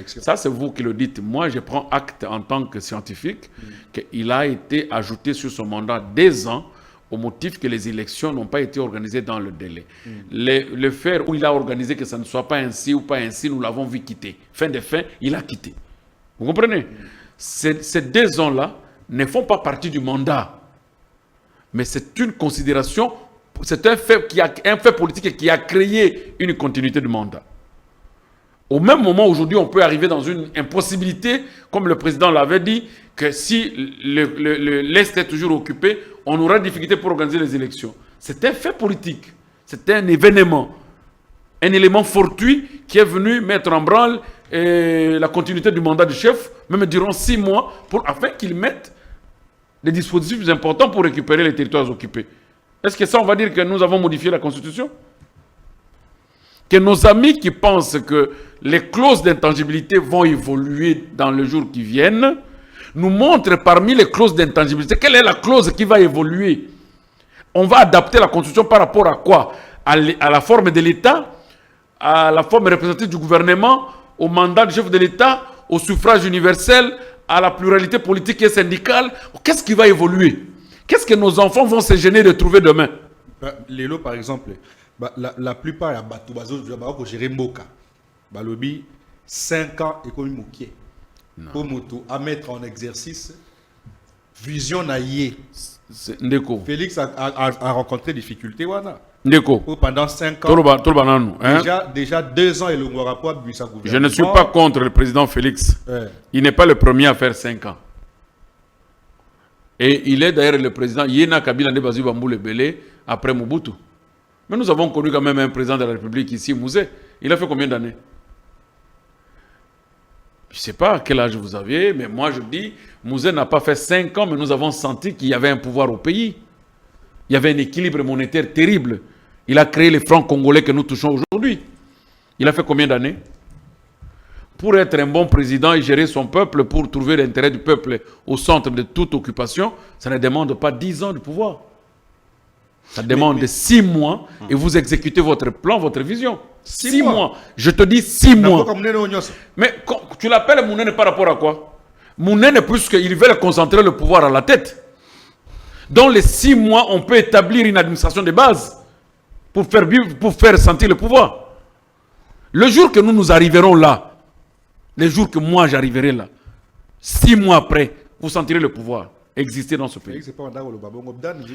S2: Ça, c'est vous qui le dites. Moi, je prends acte en tant que scientifique qu'il a été ajouté sur son mandat 2 ans au motif que les élections n'ont pas été organisées dans le délai. Le faire où il a organisé que ça ne soit pas ainsi ou pas ainsi, nous l'avons vu quitter. Fin de fin, il a quitté. Vous comprenez? Ces 2 ans-là ne font pas partie du mandat. Mais c'est une considération, c'est un fait politique qui a créé une continuité de mandat. Au même moment, aujourd'hui, on peut arriver dans une impossibilité, comme le président l'avait dit, que si l'Est est toujours occupé, on aura des difficultés pour organiser les élections. C'est un fait politique, c'est un événement, un élément fortuit qui est venu mettre en branle la continuité du mandat du chef, même durant 6 mois, afin qu'il mette des dispositifs importants pour récupérer les territoires occupés. Est-ce que ça, on va dire que nous avons modifié la Constitution? Que nos amis qui pensent que les clauses d'intangibilité vont évoluer dans les jours qui viennent, nous montrent parmi les clauses d'intangibilité, quelle est la clause qui va évoluer? On va adapter la Constitution par rapport à quoi? À la forme de l'État, à la forme représentative du gouvernement, au mandat du chef de l'État, au suffrage universel, à la pluralité politique et syndicale. Qu'est-ce qui va évoluer? Qu'est-ce que nos enfants vont se gêner de trouver demain?
S3: Lélo, par exemple, La plupart ya bato bazo gérer mboka. Balobi 5 ans économie mokie. Pour moto à mettre en exercice vision na yé.
S2: Ndeko.
S3: Félix a rencontré difficulté wana.
S2: Ndeko.
S3: Pendant 5 ans. Déjà 2 ans et le rapport du gouvernement.
S2: Je ne suis pas contre le président Félix. Il n'est pas le premier à faire 5 ans. Et il est d'ailleurs le président Yena Kabila Ndebazi Bamboule Belé après Mobutu. Mais nous avons connu quand même un président de la République ici, Mouzé. Il a fait combien d'années? Je ne sais pas quel âge vous aviez, mais moi je dis, Mouzé n'a pas fait 5 ans, mais nous avons senti qu'il y avait un pouvoir au pays. Il y avait un équilibre monétaire terrible. Il a créé les francs congolais que nous touchons aujourd'hui. Il a fait combien d'années? Pour être un bon président et gérer son peuple, pour trouver l'intérêt du peuple au centre de toute occupation, ça ne demande pas 10 ans de pouvoir. Ça demande 6 mois et vous exécutez votre plan, votre vision. 6 mois. Je te dis 6 mois. Mais tu l'appelles Mounene par rapport à quoi? Mounene, puisqu'ils veulent concentrer le pouvoir à la tête. Dans les 6 mois, on peut établir une administration de base pour faire sentir le pouvoir. Le jour que nous arriverons là, le jour que moi j'arriverai là, 6 mois après, vous sentirez le pouvoir exister dans ce pays.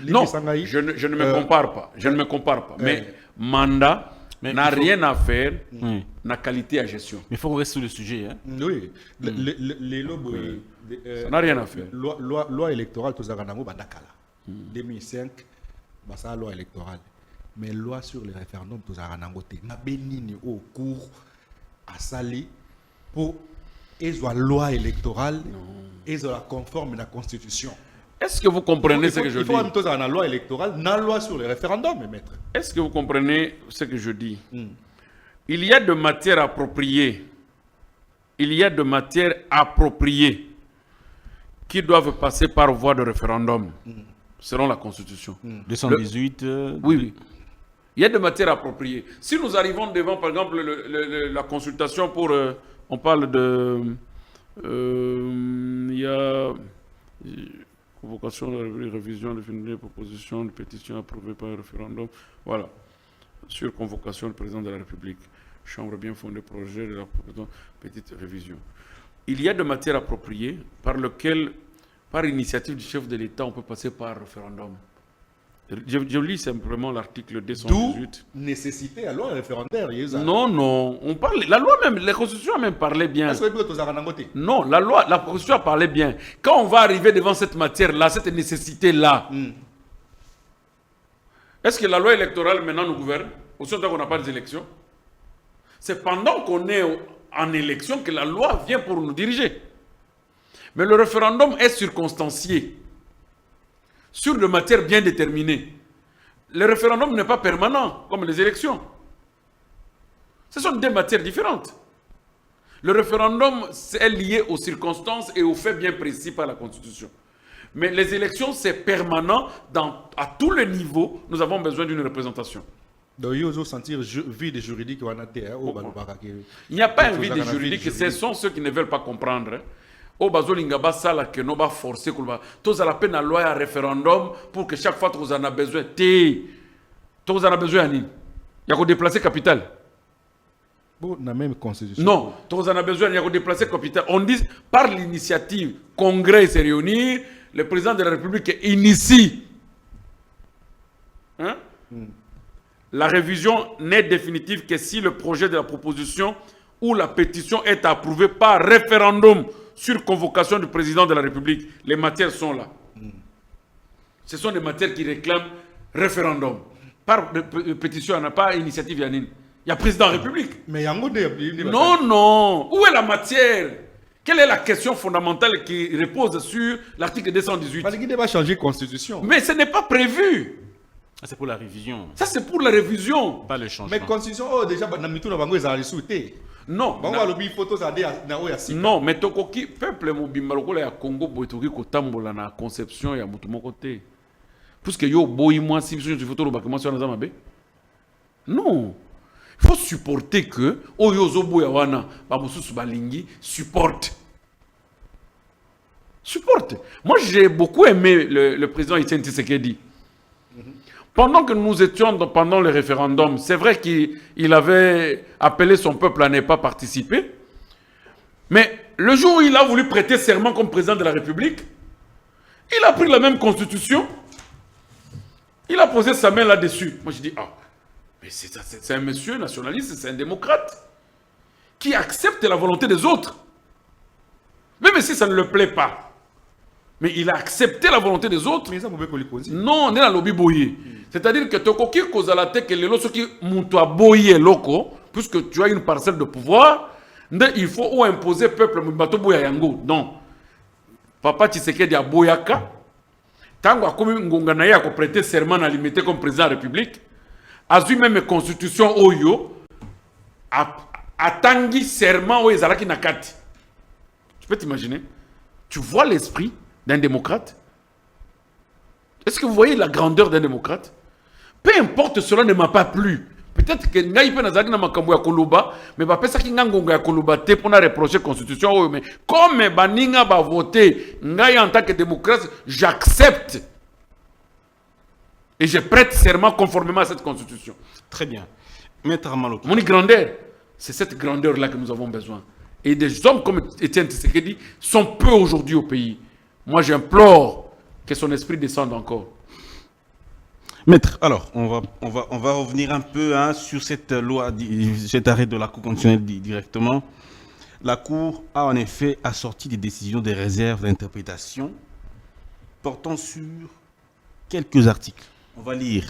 S2: Non, je ne me compare pas. Je ne me compare pas. Mais mandat n'a rien à faire na qualité à gestion.
S1: Mais il faut rester sur le sujet. Hein?
S3: Oui. Les lobes,
S2: ça n'a rien à faire.
S3: Loi électorale, tout ça, 2005, c'est la loi électorale. Mais loi sur les référendums, tout ça, n'a béni au cours à Sali pour la loi électorale et la conforme à la Constitution.
S2: Est-ce que vous comprenez ce que je dis?
S3: Il faut même tout ça, la loi électorale, la loi sur les référendums, maître.
S2: Est-ce que vous comprenez ce que je dis? Il y a de matières appropriées. Il y a de matières appropriées qui doivent passer par voie de référendum, selon la Constitution.
S1: 218.
S2: Oui. Il y a des matières appropriées. Si nous arrivons devant, par exemple, la consultation pour... on parle de... il y a... Convocation de la révision des propositions, de pétitions approuvées par le référendum. Voilà. Sur convocation du président de la République. Chambre bien fondée, projet de la petite révision. Il y a des matières appropriées par lesquelles, par initiative du chef de l'État, on peut passer par référendum. Je lis simplement l'article 218.
S3: D'où nécessité à loi référendaire.
S2: Non. On parle, la loi même, la Constitution a même parlé bien. Non, la Constitution a parlé bien. Quand on va arriver devant cette matière-là, cette nécessité-là, est-ce que la loi électorale maintenant nous gouverne? Aussi longtemps qu'on n'a pas des élections? C'est pendant qu'on est en élection que la loi vient pour nous diriger. Mais le référendum est circonstancié sur des matières bien déterminées. Le référendum n'est pas permanent, comme les élections. Ce sont deux matières différentes. Le référendum est lié aux circonstances et aux faits bien précis par la Constitution. Mais les élections, c'est permanent à tous les niveaux. Nous avons besoin d'une représentation.
S3: Donc, il faut sentir vide juridique.
S2: Il n'y a pas un vide juridique, ce sont ceux qui ne veulent pas comprendre. Au bazolinga basala que no ba forcer kulba tous à la peine à loi à référendum pour que chaque fois que vous en avez besoin tous en a besoin il y a que déplacer capitale.
S3: Bon, la même constitution.
S2: Non, tous en a besoin il y a que déplacer capitale. On dit par l'initiative congrès se réunir, le président de la République initie. Hein? La révision n'est définitive que si le projet de la proposition ou la pétition est approuvé par référendum sur convocation du président de la République. Les matières sont là. Ce sont des matières qui réclament référendum. Par pétition, il n'y a pas initiative Yanine. Il y a président de la République.
S3: Mais il y a
S2: non. Où est la matière? Quelle est la question fondamentale qui repose sur l'article 218?
S3: Parce qu'il va changer de constitution.
S2: Mais ce n'est pas prévu.
S1: Ça, c'est pour la révision.
S2: Ça, c'est pour la révision.
S1: Pas le changement.
S3: Mais constitution, déjà,
S2: non.
S3: Non,
S2: mais tokoki peuple mobimba lokola ya Congo boitoki kotambola na conception ya mutu moko te. Puisque yo boyi moi si biso photo lo bakema sur mabe. Non. Il faut supporter que oyo zoboya wana ba mususu balingi supporte. Moi j'ai beaucoup aimé le président Etienne Tshisekedi. Pendant que nous étions pendant le référendum, c'est vrai qu'il avait appelé son peuple à ne pas participer. Mais le jour où il a voulu prêter serment comme président de la République, il a pris la même constitution. Il a posé sa main là-dessus. Moi, je dis, ah, mais c'est un monsieur nationaliste, c'est un démocrate qui accepte la volonté des autres. Même si ça ne le plaît pas. Mais il a accepté la volonté des autres. Non, on est dans le lobby boyé. C'est-à-dire que Tokoki Kozalate, que les lots qui montent boyé loco, puisque tu as une parcelle de pouvoir, il faut ou imposer peuple Mbato Boyayango. Non. Papa Tshisekedi a Boyaka. Tango a comme Ngonganaïa a prêté serment à limiter comme président de la République. A eu même constitution Oyo. A tangi serment au Ezalaki Nakati. Tu peux t'imaginer? Tu vois l'esprit d'un démocrate? Est-ce que vous voyez la grandeur d'un démocrate? Peu importe, cela ne m'a pas plu. Peut-être que Ngaïpe Nazaki na makambo ya Koluba, mais pas ça qui ngangonga ya Koluba te pour reprocher la constitution. Mais comme Baninga va voter, Ngaï en tant que démocrate, j'accepte. Et je prête serment conformément à cette constitution.
S1: Très bien. Maître Amaloki.
S2: Mon grandeur, c'est cette grandeur-là que nous avons besoin. Et des hommes comme Étienne Tshisekedi sont peu aujourd'hui au pays. Moi, j'implore que son esprit descende encore.
S1: Maître, alors, on va revenir un peu sur cette loi, cet arrêt de la Cour constitutionnelle directement. La Cour a en effet assorti des décisions des réserves d'interprétation portant sur quelques articles. On va lire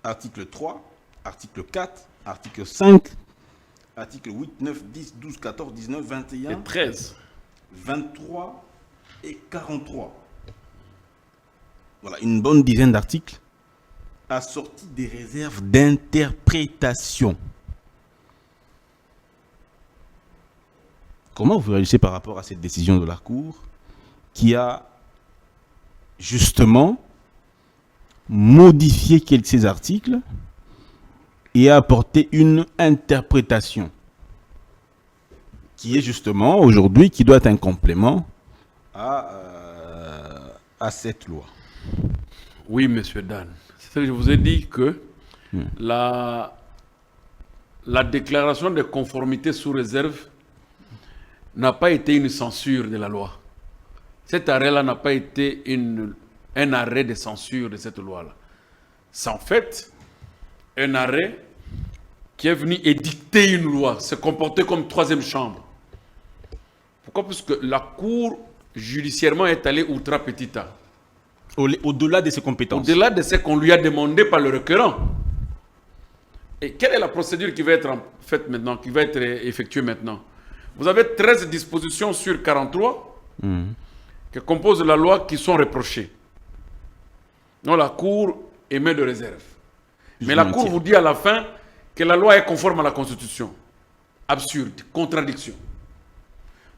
S1: article 3, article 4, article 5, article 8, 9, 10, 12, 14, 19, 21,
S2: et 13,
S1: 23 et 43. Voilà, une bonne dizaine d'articles assortis des réserves d'interprétation. Comment vous réagissez par rapport à cette décision de la Cour qui a justement modifié quelques de ces articles et a apporté une interprétation qui est justement aujourd'hui, qui doit être un complément à cette loi?
S2: Oui, monsieur Dan. Je vous ai dit que la déclaration de conformité sous réserve n'a pas été une censure de la loi. Cet arrêt-là n'a pas été un arrêt de censure de cette loi-là. C'est en fait un arrêt qui est venu édicter une loi, se comporter comme troisième chambre. Pourquoi? Parce que la Cour judiciairement est allée ultra petita.
S1: Au-delà de ses compétences.
S2: Au-delà de ce qu'on lui a demandé par le requérant. Et quelle est la procédure qui va être faite maintenant, qui va être effectuée maintenant? Vous avez 13 dispositions sur 43 qui composent la loi qui sont reprochées. Non, la Cour émet de réserve. Mais la Cour vous dit à la fin que la loi est conforme à la Constitution. Absurde, contradiction.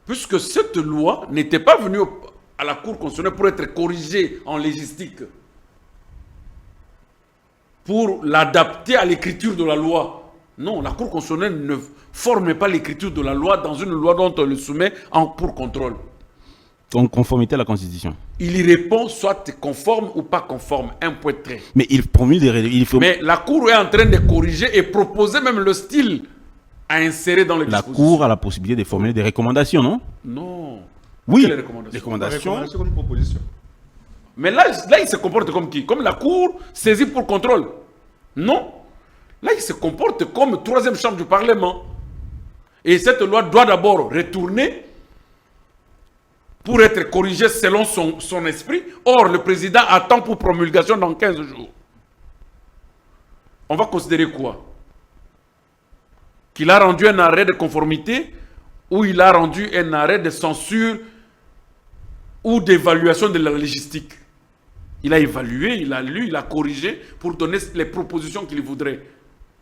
S2: Puisque cette loi n'était pas venue à la Cour constitutionnelle pour être corrigée en légistique, pour l'adapter à l'écriture de la loi. Non, la Cour constitutionnelle ne forme pas l'écriture de la loi dans une loi dont on le soumet pour contrôle.
S1: En conformité à la Constitution.
S2: Il y répond soit conforme ou pas conforme, un point de trait.
S1: Mais il promulgue des...
S2: Mais la Cour est en train de corriger et proposer même le style à insérer dans les dispositions.
S1: La Cour a la possibilité de formuler des recommandations, non?
S2: Non.
S1: Oui,
S2: les recommandations.
S3: Une proposition.
S2: Mais là, il se comporte comme qui? Comme la Cour saisie pour contrôle. Non. Là, il se comporte comme troisième chambre du Parlement. Et cette loi doit d'abord retourner pour être corrigée selon son esprit. Or, le président attend pour promulgation dans 15 jours. On va considérer quoi? Qu'il a rendu un arrêt de conformité ou il a rendu un arrêt de censure ou d'évaluation de la légistique. Il a évalué, il a lu, il a corrigé pour donner les propositions qu'il voudrait.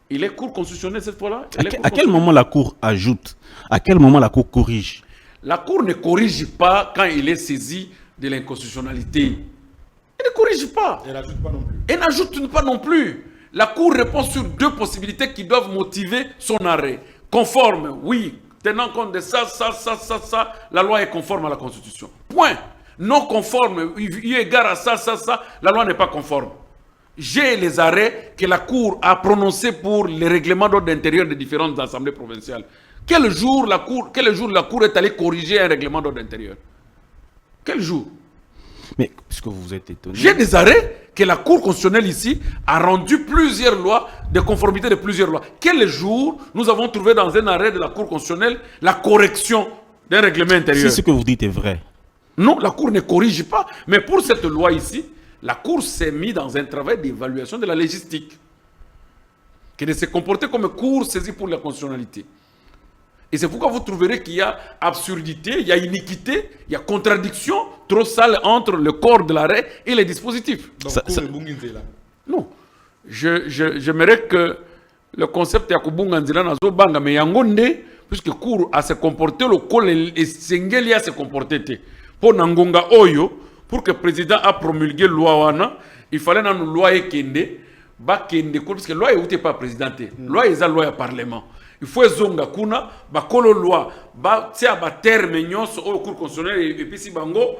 S2: Il est Cour constitutionnelle cette fois-là.
S1: À quel moment la Cour ajoute? À quel moment la Cour corrige?
S2: La Cour ne corrige pas quand il est saisi de l'inconstitutionnalité. Elle ne corrige pas.
S3: Elle n'ajoute pas non plus.
S2: Elle n'ajoute pas non plus. La Cour répond sur deux possibilités qui doivent motiver son arrêt. Conforme, oui. Tenant compte de ça, la loi est conforme à la Constitution. Point. Non conforme, eu égard à ça, la loi n'est pas conforme. j'ai les arrêts que la Cour a prononcés pour les règlements d'ordre intérieur des différentes assemblées provinciales. Quel jour la Cour est allée corriger un règlement d'ordre intérieur? Quel jour?
S1: Mais puisque vous êtes étonné...
S2: J'ai des arrêts que la Cour constitutionnelle ici a rendu plusieurs lois, de conformité de plusieurs lois. Quel jour nous avons trouvé dans un arrêt de la Cour constitutionnelle la correction d'un règlement intérieur?
S1: Si ce que vous dites est vrai.
S2: Non, la Cour ne corrige pas. Mais pour cette loi ici, la Cour s'est mise dans un travail d'évaluation de la légistique, qui de se comporter comme Cour saisie pour la constitutionnalité. Et c'est pourquoi vous trouverez qu'il y a absurdité, il y a iniquité, il y a contradiction trop sale entre le corps de l'arrêt et les dispositifs.
S3: Donc,
S2: Non. J'aimerais que le concept de Kubunganzila nazo banga mais yangonde puisque Cour a se comporté le col et Sengeli a se comporté pour Nangonga Oyo pour que le président a promulgué loi wana il fallait dans une loi ekende ba kende parce que loi est pas présidenté loi est la loi parlement il faut zonga kuna ba kolo loi ba tia ba terme nyonso au cour constitutionnel et puis si bango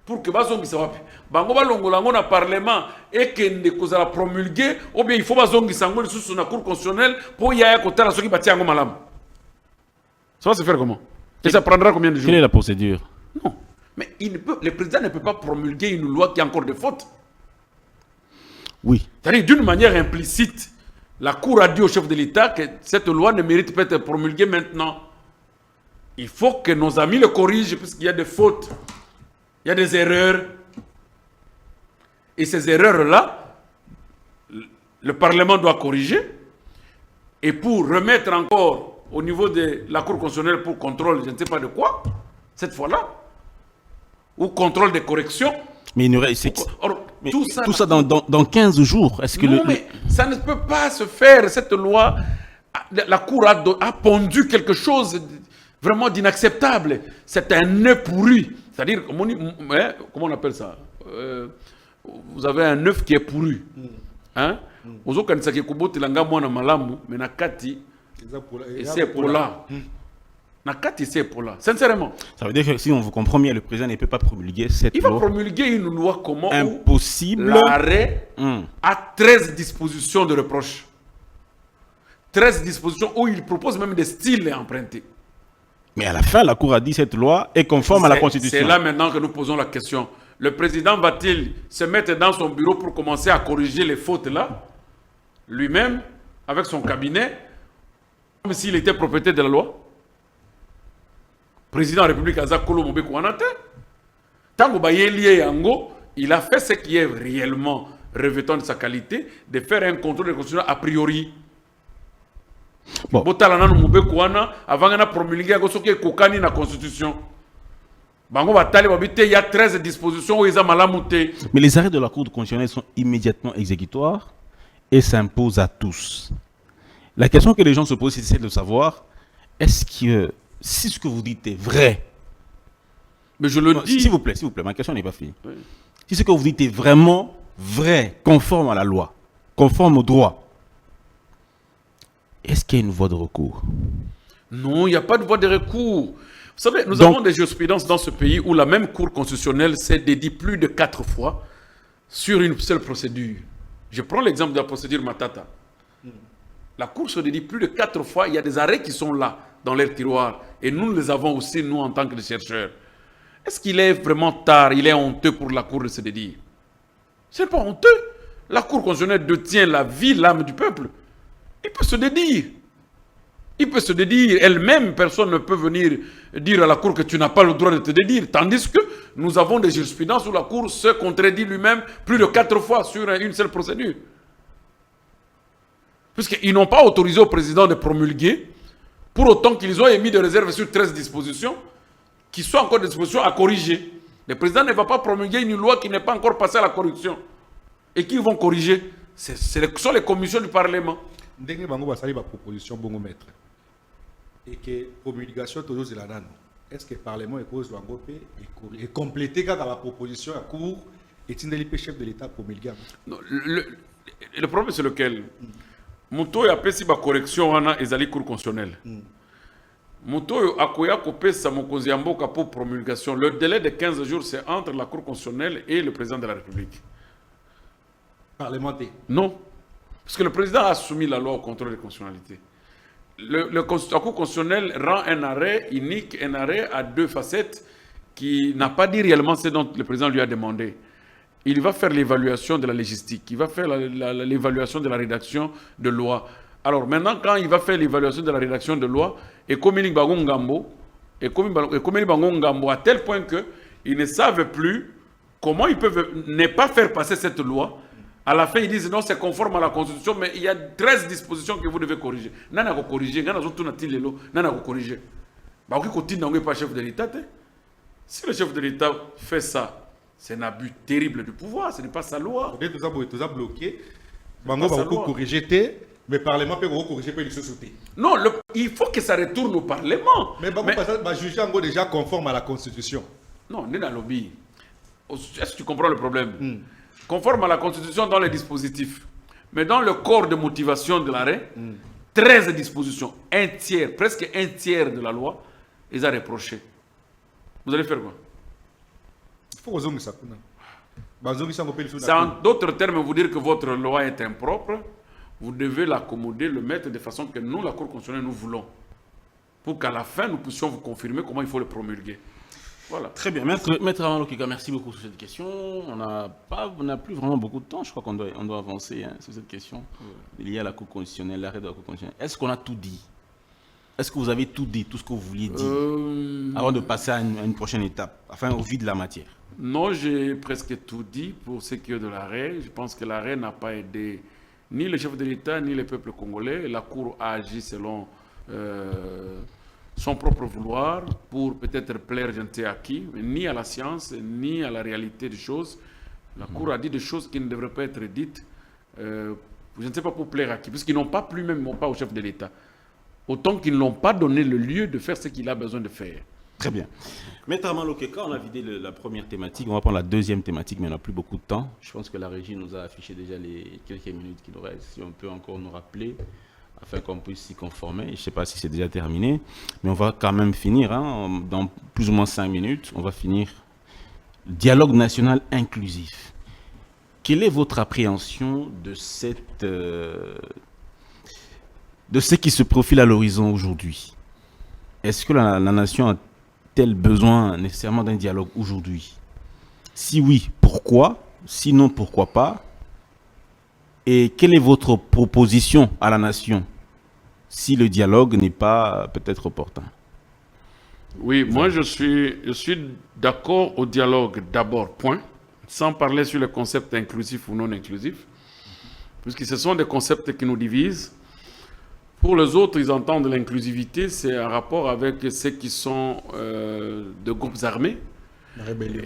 S2: pour que bazongisa wapi bango balongola ngo na parlement ekende kozala promulguer ou bien il faut bazongisa ngo lisusu na cour constitutionnelle pour yaya kotala soki batia ngo malamu. Ça va se faire comment? Et ça prendra combien de jours?
S1: Quelle est la procédure?
S2: Non. Mais le président ne peut pas promulguer une loi qui a encore des fautes.
S1: Oui.
S2: C'est-à-dire, d'une manière implicite, la Cour a dit au chef de l'État que cette loi ne mérite pas d'être promulguée maintenant. Il faut que nos amis le corrigent puisqu'il y a des fautes, il y a des erreurs. Et ces erreurs-là, le Parlement doit corriger. Et pour remettre encore au niveau de la Cour constitutionnelle pour contrôle, je ne sais pas de quoi, cette fois-là, ou contrôle des corrections.
S1: Mais il y aurait, mais tout ça dans 15 jours. Est-ce que
S2: non, mais ça ne peut pas se faire. Cette loi, la Cour a pondu quelque chose vraiment d'inacceptable. C'est un œuf pourri. C'est-à-dire, comment on appelle ça? Vous avez un œuf qui est pourri. Hein? Et c'est pour là. Sincèrement.
S1: Ça veut dire que si on vous comprend bien, le président ne peut pas promulguer cette loi.
S2: Il va promulguer une loi comment?
S1: Impossible.
S2: L'arrêt a 13 dispositions de reproche. 13 dispositions où il propose même des styles empruntés.
S1: Mais à la fin, la Cour a dit que cette loi est conforme à la Constitution.
S2: C'est là maintenant que nous posons la question. Le président va-t-il se mettre dans son bureau pour commencer à corriger les fautes là, lui-même, avec son cabinet, comme s'il était propriétaire de la loi? Président de la République Azakolo Mobeko Wanate, Tango Bayeli Yango, il a fait ce qui est réellement revêtant de sa qualité, de faire un contrôle de constitution a priori. Bon. Botalana Mobeko Wana, avant de promulguer Kokani na constitution. Bango Batali Babite, il y a 13 dispositions où ils ont malamouté.
S1: Mais les arrêts de la Cour constitutionnelle sont immédiatement exécutoires et s'imposent à tous. La question que les gens se posent, c'est de savoir, est-ce que si ce que vous dites est vrai,
S2: mais je le dis.
S1: S'il vous plaît, ma question n'est pas finie. Oui. Si ce que vous dites est vraiment vrai, conforme à la loi, conforme au droit, est-ce qu'il y a une voie de recours?
S2: Non, il n'y a pas de voie de recours. Vous savez, nous avons des jurisprudences dans ce pays où la même Cour constitutionnelle s'est dédiée plus de 4 fois sur une seule procédure. Je prends l'exemple de la procédure Matata. La Cour se dédie plus de 4 fois, il y a des arrêts qui sont là, dans leur tiroir. Et nous les avons aussi, nous, en tant que chercheurs. Est-ce qu'il est vraiment tard, il est honteux pour la Cour de se dédier? Ce n'est pas honteux. La Cour constitutionnelle détient la vie, l'âme du peuple. Il peut se dédier. Il peut se dédier. Elle-même, personne ne peut venir dire à la Cour que tu n'as pas le droit de te dédier. Tandis que nous avons des jurisprudences où la Cour se contredit lui-même plus de 4 fois sur une seule procédure. Puisqu'ils n'ont pas autorisé au président de promulguer, pour autant qu'ils ont émis des réserves sur 13 dispositions, qui sont encore des dispositions à corriger. Le président ne va pas promulguer une loi qui n'est pas encore passée à la correction. Et qui vont corriger? Ce sont les commissions du Parlement.
S3: Ndenge bango basali ba proposition bongo maître. Et que promulgation toujours c'est la nano. Est-ce que le Parlement est cause bango pe et compléter quand la proposition à cour et tindeli chef de l'État promulguer?
S2: Le problème c'est lequel? Moto ya pesi ba correction wana ezali cour constitutionnelle. Moto akoya kopesa mokonzi ya mboka pour promulgation. Le délai de 15 jours c'est entre la cour constitutionnelle et le président de la République.
S3: Parlementaire.
S2: Non. Parce que le président a soumis la loi au contrôle de constitutionnalité. La Cour constitutionnelle rend un arrêt unique, un arrêt à deux facettes qui n'a pas dit réellement ce dont le président lui a demandé. Il va faire l'évaluation de la légistique, il va faire l'évaluation de la rédaction de loi. Alors maintenant, quand il va faire l'évaluation de la rédaction de loi, et comme il à tel point qu'ils ne savent plus comment ils peuvent ne pas faire passer cette loi. À la fin, ils disent non, c'est conforme à la Constitution, mais il y a 13 dispositions que vous devez corriger. Nana ko corriger, nana zo tuna tilelo, nana ko corriger. Ba ko continue n'engage pas chef de l'État. Si le chef de l'État fait ça, c'est un abus terrible du pouvoir, ce n'est pas sa loi.
S3: Peut-être que tout ça bloqué. Bango va corriger, mais le Parlement peut corriger les sociétés.
S2: Non, il faut que ça retourne au Parlement.
S3: Mais Bango va juger en déjà conforme à la Constitution.
S2: Non, on est dans le lobby. Est-ce que tu comprends le problème? Conforme à la Constitution dans les dispositifs. Mais dans le corps de motivation de l'arrêt, 13 dispositions, un tiers, presque un tiers de la loi, ils ont reproché. Vous allez faire quoi?
S3: Il faut que ça.
S2: C'est en d'autres termes vous dire que votre loi est impropre. Vous devez l'accommoder, le mettre de façon que nous, la Cour constitutionnelle, nous voulons. Pour qu'à la fin, nous puissions vous confirmer comment il faut le promulguer. Voilà.
S1: Très bien. Maître Armand Lokeka, merci beaucoup sur cette question. On n'a plus vraiment beaucoup de temps. Je crois qu'on doit avancer sur cette question liée à la Cour constitutionnelle, l'arrêt de la Cour constitutionnelle. Est-ce qu'on a tout dit? Est-ce que vous avez tout dit, tout ce que vous vouliez dire avant de passer à une prochaine étape, enfin au vide de la matière?
S2: Non, j'ai presque tout dit pour ce qui est de l'arrêt. Je pense que l'arrêt n'a pas aidé ni le chef de l'État, ni le peuple congolais. La Cour a agi selon son propre vouloir pour peut-être plaire je ne sais à qui, mais ni à la science, ni à la réalité des choses. La Cour a dit des choses qui ne devraient pas être dites, je ne sais pas pour plaire à qui, parce qu'ils n'ont pas plu même pas au chef de l'État. Autant qu'ils ne l'ont pas donné le lieu de faire ce qu'il a besoin de faire.
S1: Très bien. Maître Armand Lokeka, on a vidé la première thématique. On va prendre la deuxième thématique, mais on n'a plus beaucoup de temps. Je pense que la régie nous a affiché déjà les quelques minutes qu'il nous reste. Si on peut encore nous rappeler, afin qu'on puisse s'y conformer. Je ne sais pas si c'est déjà terminé, mais on va quand même finir. Dans plus ou moins 5 minutes, on va finir. Dialogue national inclusif. Quelle est votre appréhension de ce qui se profile à l'horizon aujourd'hui? Est-ce que la nation a-t-elle besoin nécessairement d'un dialogue aujourd'hui? Si oui, pourquoi? Sinon, pourquoi pas? Et quelle est votre proposition à la nation si le dialogue n'est pas peut-être opportun?
S2: Oui, moi je suis d'accord au dialogue d'abord, point, sans parler sur le concept inclusif ou non inclusif, puisque ce sont des concepts qui nous divisent. Pour les autres, ils entendent l'inclusivité, c'est un rapport avec ceux qui sont de groupes armés.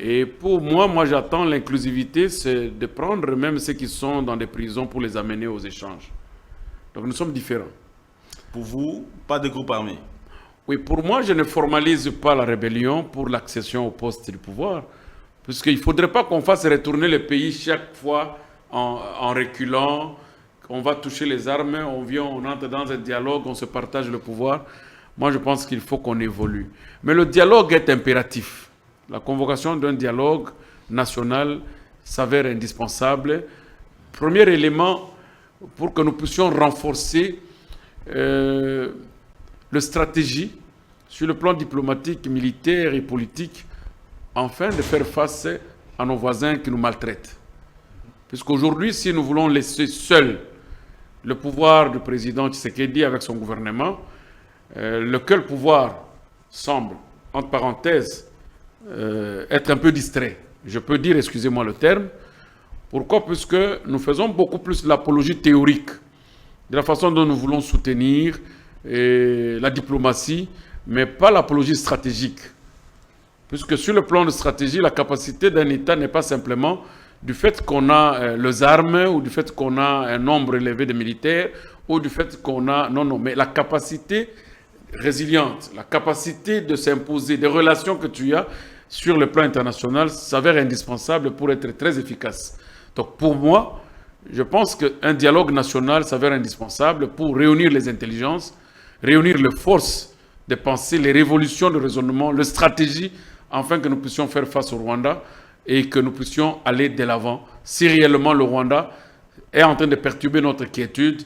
S2: Et pour moi j'attends l'inclusivité, c'est de prendre même ceux qui sont dans des prisons pour les amener aux échanges. Donc nous sommes différents.
S1: Pour vous, pas de groupe armé?
S2: Oui, pour moi, je ne formalise pas la rébellion pour l'accession au poste du pouvoir, puisqu'il ne faudrait pas qu'on fasse retourner le pays chaque fois en reculant, on va toucher les armes, on vient, on entre dans un dialogue, on se partage le pouvoir. Moi, je pense qu'il faut qu'on évolue. Mais le dialogue est impératif. La convocation d'un dialogue national s'avère indispensable. Premier élément pour que nous puissions renforcer le stratégie sur le plan diplomatique, militaire et politique, afin de faire face à nos voisins qui nous maltraitent. Puisqu'aujourd'hui, si nous voulons laisser seul le pouvoir du président Tshisekedi avec son gouvernement, lequel pouvoir semble, entre parenthèses, être un peu distrait. Je peux dire, excusez-moi le terme. Pourquoi? Puisque nous faisons beaucoup plus l'apologie théorique de la façon dont nous voulons soutenir la diplomatie, mais pas l'apologie stratégique. Puisque sur le plan de stratégie, la capacité d'un État n'est pas simplement du fait qu'on a les armes, ou du fait qu'on a un nombre élevé de militaires, ou du fait qu'on a... Non, mais la capacité résiliente, la capacité de s'imposer, des relations que tu as sur le plan international s'avère indispensable pour être très efficace. Donc pour moi, je pense qu'un dialogue national s'avère indispensable pour réunir les intelligences, réunir les forces de pensée, les révolutions de raisonnement, les stratégies, afin que nous puissions faire face au Rwanda et que nous puissions aller de l'avant. Si réellement le Rwanda est en train de perturber notre quiétude.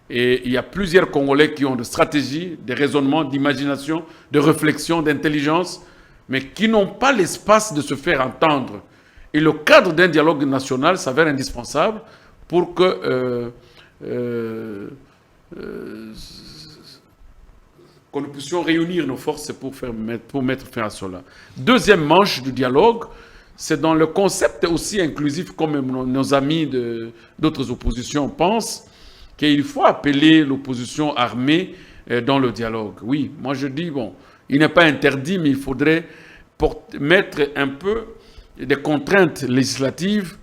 S2: Et il y a plusieurs Congolais qui ont des stratégies, des raisonnements, d'imagination, de réflexion, d'intelligence, mais qui n'ont pas l'espace de se faire entendre. Et le cadre d'un dialogue national s'avère indispensable pour que nous puissions réunir nos forces pour mettre fin à cela. Deuxième manche du dialogue, c'est dans le concept aussi inclusif, comme nos amis d'autres oppositions pensent, qu'il faut appeler l'opposition armée dans le dialogue. Oui, moi je dis, bon, il n'est pas interdit, mais il faudrait mettre un peu des contraintes législatives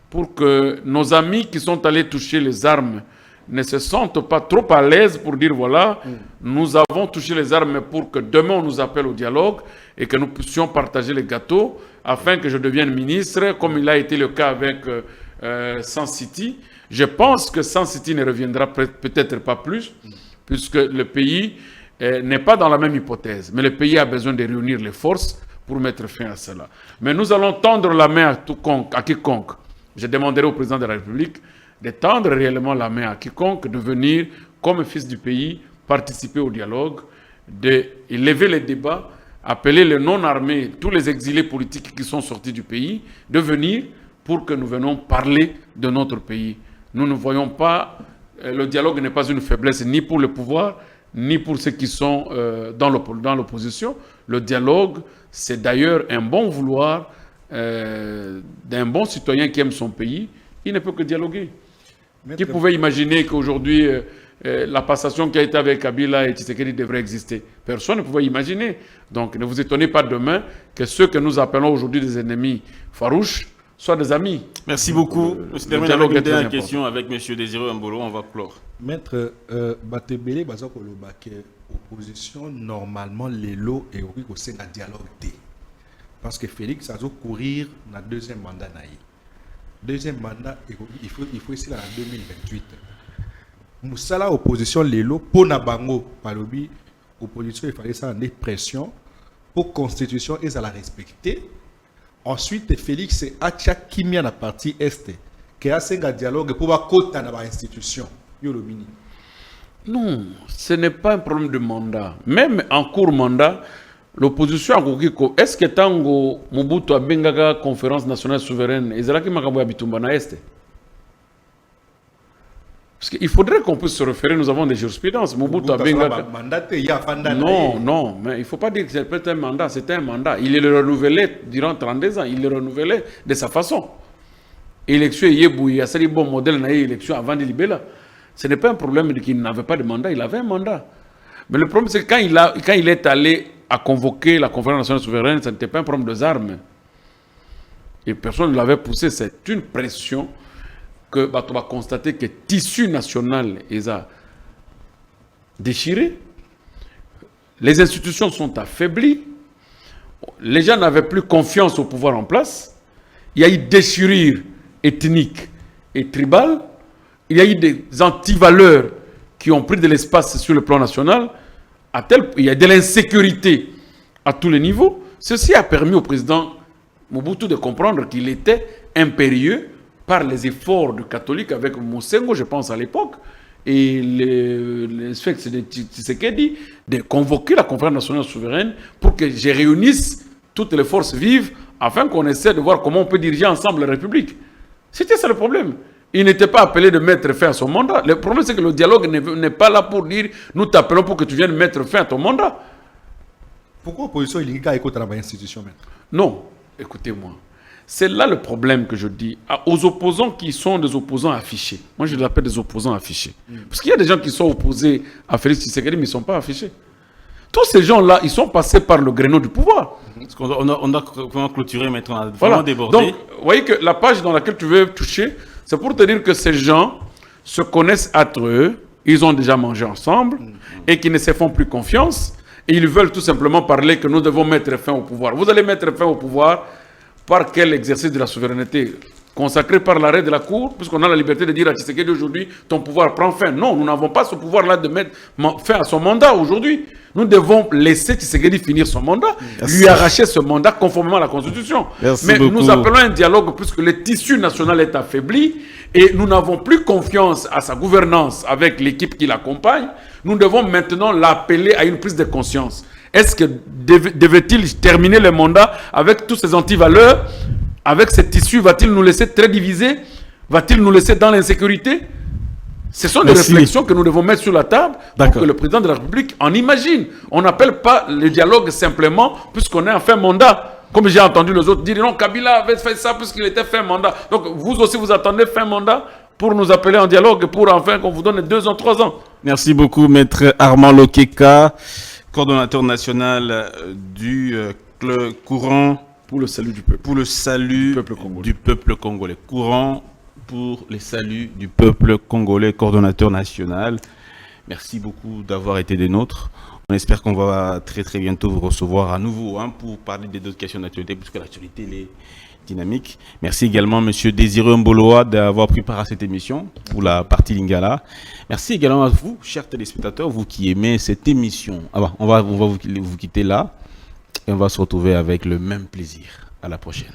S2: pour que nos amis qui sont allés toucher les armes ne se sentent pas trop à l'aise pour dire, voilà, nous avons touché les armes pour que demain on nous appelle au dialogue et que nous puissions partager les gâteaux afin que je devienne ministre, comme il a été le cas avec Sans City. Je pense que Sans City ne reviendra peut-être pas plus, puisque le pays n'est pas dans la même hypothèse. Mais le pays a besoin de réunir les forces pour mettre fin à cela. Mais nous allons tendre la main à quiconque. Je demanderai au président de la République de tendre réellement la main à quiconque, de venir, comme fils du pays, participer au dialogue, d'élever les débats, appeler les non-armés, tous les exilés politiques qui sont sortis du pays, de venir pour que nous venions parler de notre pays. Nous ne voyons pas, le dialogue n'est pas une faiblesse ni pour le pouvoir, ni pour ceux qui sont dans l'opposition. Le dialogue, c'est d'ailleurs un bon vouloir d'un bon citoyen qui aime son pays. Il ne peut que dialoguer. Qui pouvait imaginer qu'aujourd'hui, la passation qui a été avec Kabila et Tshisekedi devrait exister? Personne ne pouvait imaginer. Donc ne vous étonnez pas demain que ceux que nous appelons aujourd'hui des ennemis farouches soient des amis.
S1: Merci beaucoup. Je termine avec une dernière question avec M. Désiré Mbolo. On va clore.
S3: Maître Batebele, opposition, normalement, les lots et au sein d'un dialogue. Parce que Félix a dû courir dans le deuxième mandat. Deuxième mandat, il faut essayer en 2028. Moussala opposition Lelo pour Nabango Palobi opposition il fallait ça en pression pour constitution et ça la respecter. Ensuite Félix Acha Kimia la partie est qui a un dialogue pour va côté dans institution.
S2: Non, ce n'est pas un problème de mandat. Même en court mandat, l'opposition a dit que est-ce que Tango Mobutu a bengaga conférence nationale souveraine et Zalaki Makambo Bitumba na Est? Parce qu'il faudrait qu'on puisse se référer, nous avons des jurisprudences. Mobutu a bengaga. Non, mais il ne faut pas dire que c'est un mandat, c'était un mandat. Il est renouvelé durant 32 ans, il est renouvelé de sa façon. Élection, il y a un bon modèle d'élection avant de libérer. Ce n'est pas un problème qu'il n'avait pas de mandat, il avait un mandat. Mais le problème, c'est que quand il est allé à convoquer la conférence nationale souveraine, ce n'était pas un problème des armes. Et personne ne l'avait poussé. C'est une pression que on va constater que le tissu national est déchiré. Les institutions sont affaiblies. Les gens n'avaient plus confiance au pouvoir en place. Il y a eu déchirure ethnique et tribale. Il y a eu des antivaleurs qui ont pris de l'espace sur le plan national. Il y a de l'insécurité à tous les niveaux. Ceci a permis au président Mobutu de comprendre qu'il était impérieux par les efforts de catholiques avec Moussengo, je pense à l'époque, et les spectres de Tshisekedi, de convoquer la conférence nationale souveraine pour que je réunisse toutes les forces vives afin qu'on essaie de voir comment on peut diriger ensemble la République. C'était ça le problème. Il n'était pas appelé de mettre fin à son mandat. Le problème, c'est que le dialogue n'est pas là pour dire « nous t'appelons pour que tu viennes mettre fin à ton mandat ».
S3: Pourquoi l'opposition il y a écouté dans l'institution?
S2: Non, écoutez-moi. C'est là le problème que je dis aux opposants qui sont des opposants affichés. Moi, je les appelle des opposants affichés. Parce qu'il y a des gens qui sont opposés à Félix Tshisekedi, mais ils ne sont pas affichés. Tous ces gens-là, ils sont passés par le créneau du pouvoir.
S1: Parce qu'on doit vraiment clôturer maintenant, vraiment voilà. Déborder.
S2: Donc, vous voyez que la page dans laquelle tu veux toucher, c'est pour te dire que ces gens se connaissent entre eux, ils ont déjà mangé ensemble, et qu'ils ne se font plus confiance, et ils veulent tout simplement parler que nous devons mettre fin au pouvoir. Vous allez mettre fin au pouvoir par quel exercice de la souveraineté? consacré par l'arrêt de la Cour, puisqu'on a la liberté de dire à Tshisekedi aujourd'hui, ton pouvoir prend fin. Non, nous n'avons pas ce pouvoir-là de mettre fin à son mandat aujourd'hui. Nous devons laisser Tshisekedi finir son mandat, lui arracher ce mandat conformément à la Constitution. Mais nous appelons un dialogue puisque le tissu national est affaibli et nous n'avons plus confiance à sa gouvernance avec l'équipe qui l'accompagne. Nous devons maintenant l'appeler à une prise de conscience. Est-ce que devait-il terminer le mandat avec tous ces antivaleurs? Avec ce tissu, va-t-il nous laisser très divisés? Va-t-il nous laisser dans l'insécurité? Ce sont des réflexions que nous devons mettre sur la table pour que le président de la République en imagine. On n'appelle pas le dialogue simplement puisqu'on est en fin mandat. Comme j'ai entendu les autres dire, non, Kabila avait fait ça puisqu'il était fin mandat. Donc vous aussi, vous attendez fin mandat pour nous appeler en dialogue, pour enfin qu'on vous donne 2 ans, 3 ans.
S1: Merci beaucoup, Maître Armand Lokeka, coordonnateur national du courant
S2: pour le salut du peuple.
S1: Pour le salut du peuple congolais. Courant pour le salut du peuple congolais, coordonnateur national. Merci beaucoup d'avoir été des nôtres. On espère qu'on va très très bientôt vous recevoir à nouveau pour parler d'autres questions d'actualité, puisque l'actualité est dynamique. Merci également M. Désiré Mboloa d'avoir pris part à cette émission pour la partie Lingala. Merci également à vous, chers téléspectateurs, vous qui aimez cette émission. On va vous quitter là et on va se retrouver avec le même plaisir. À la prochaine.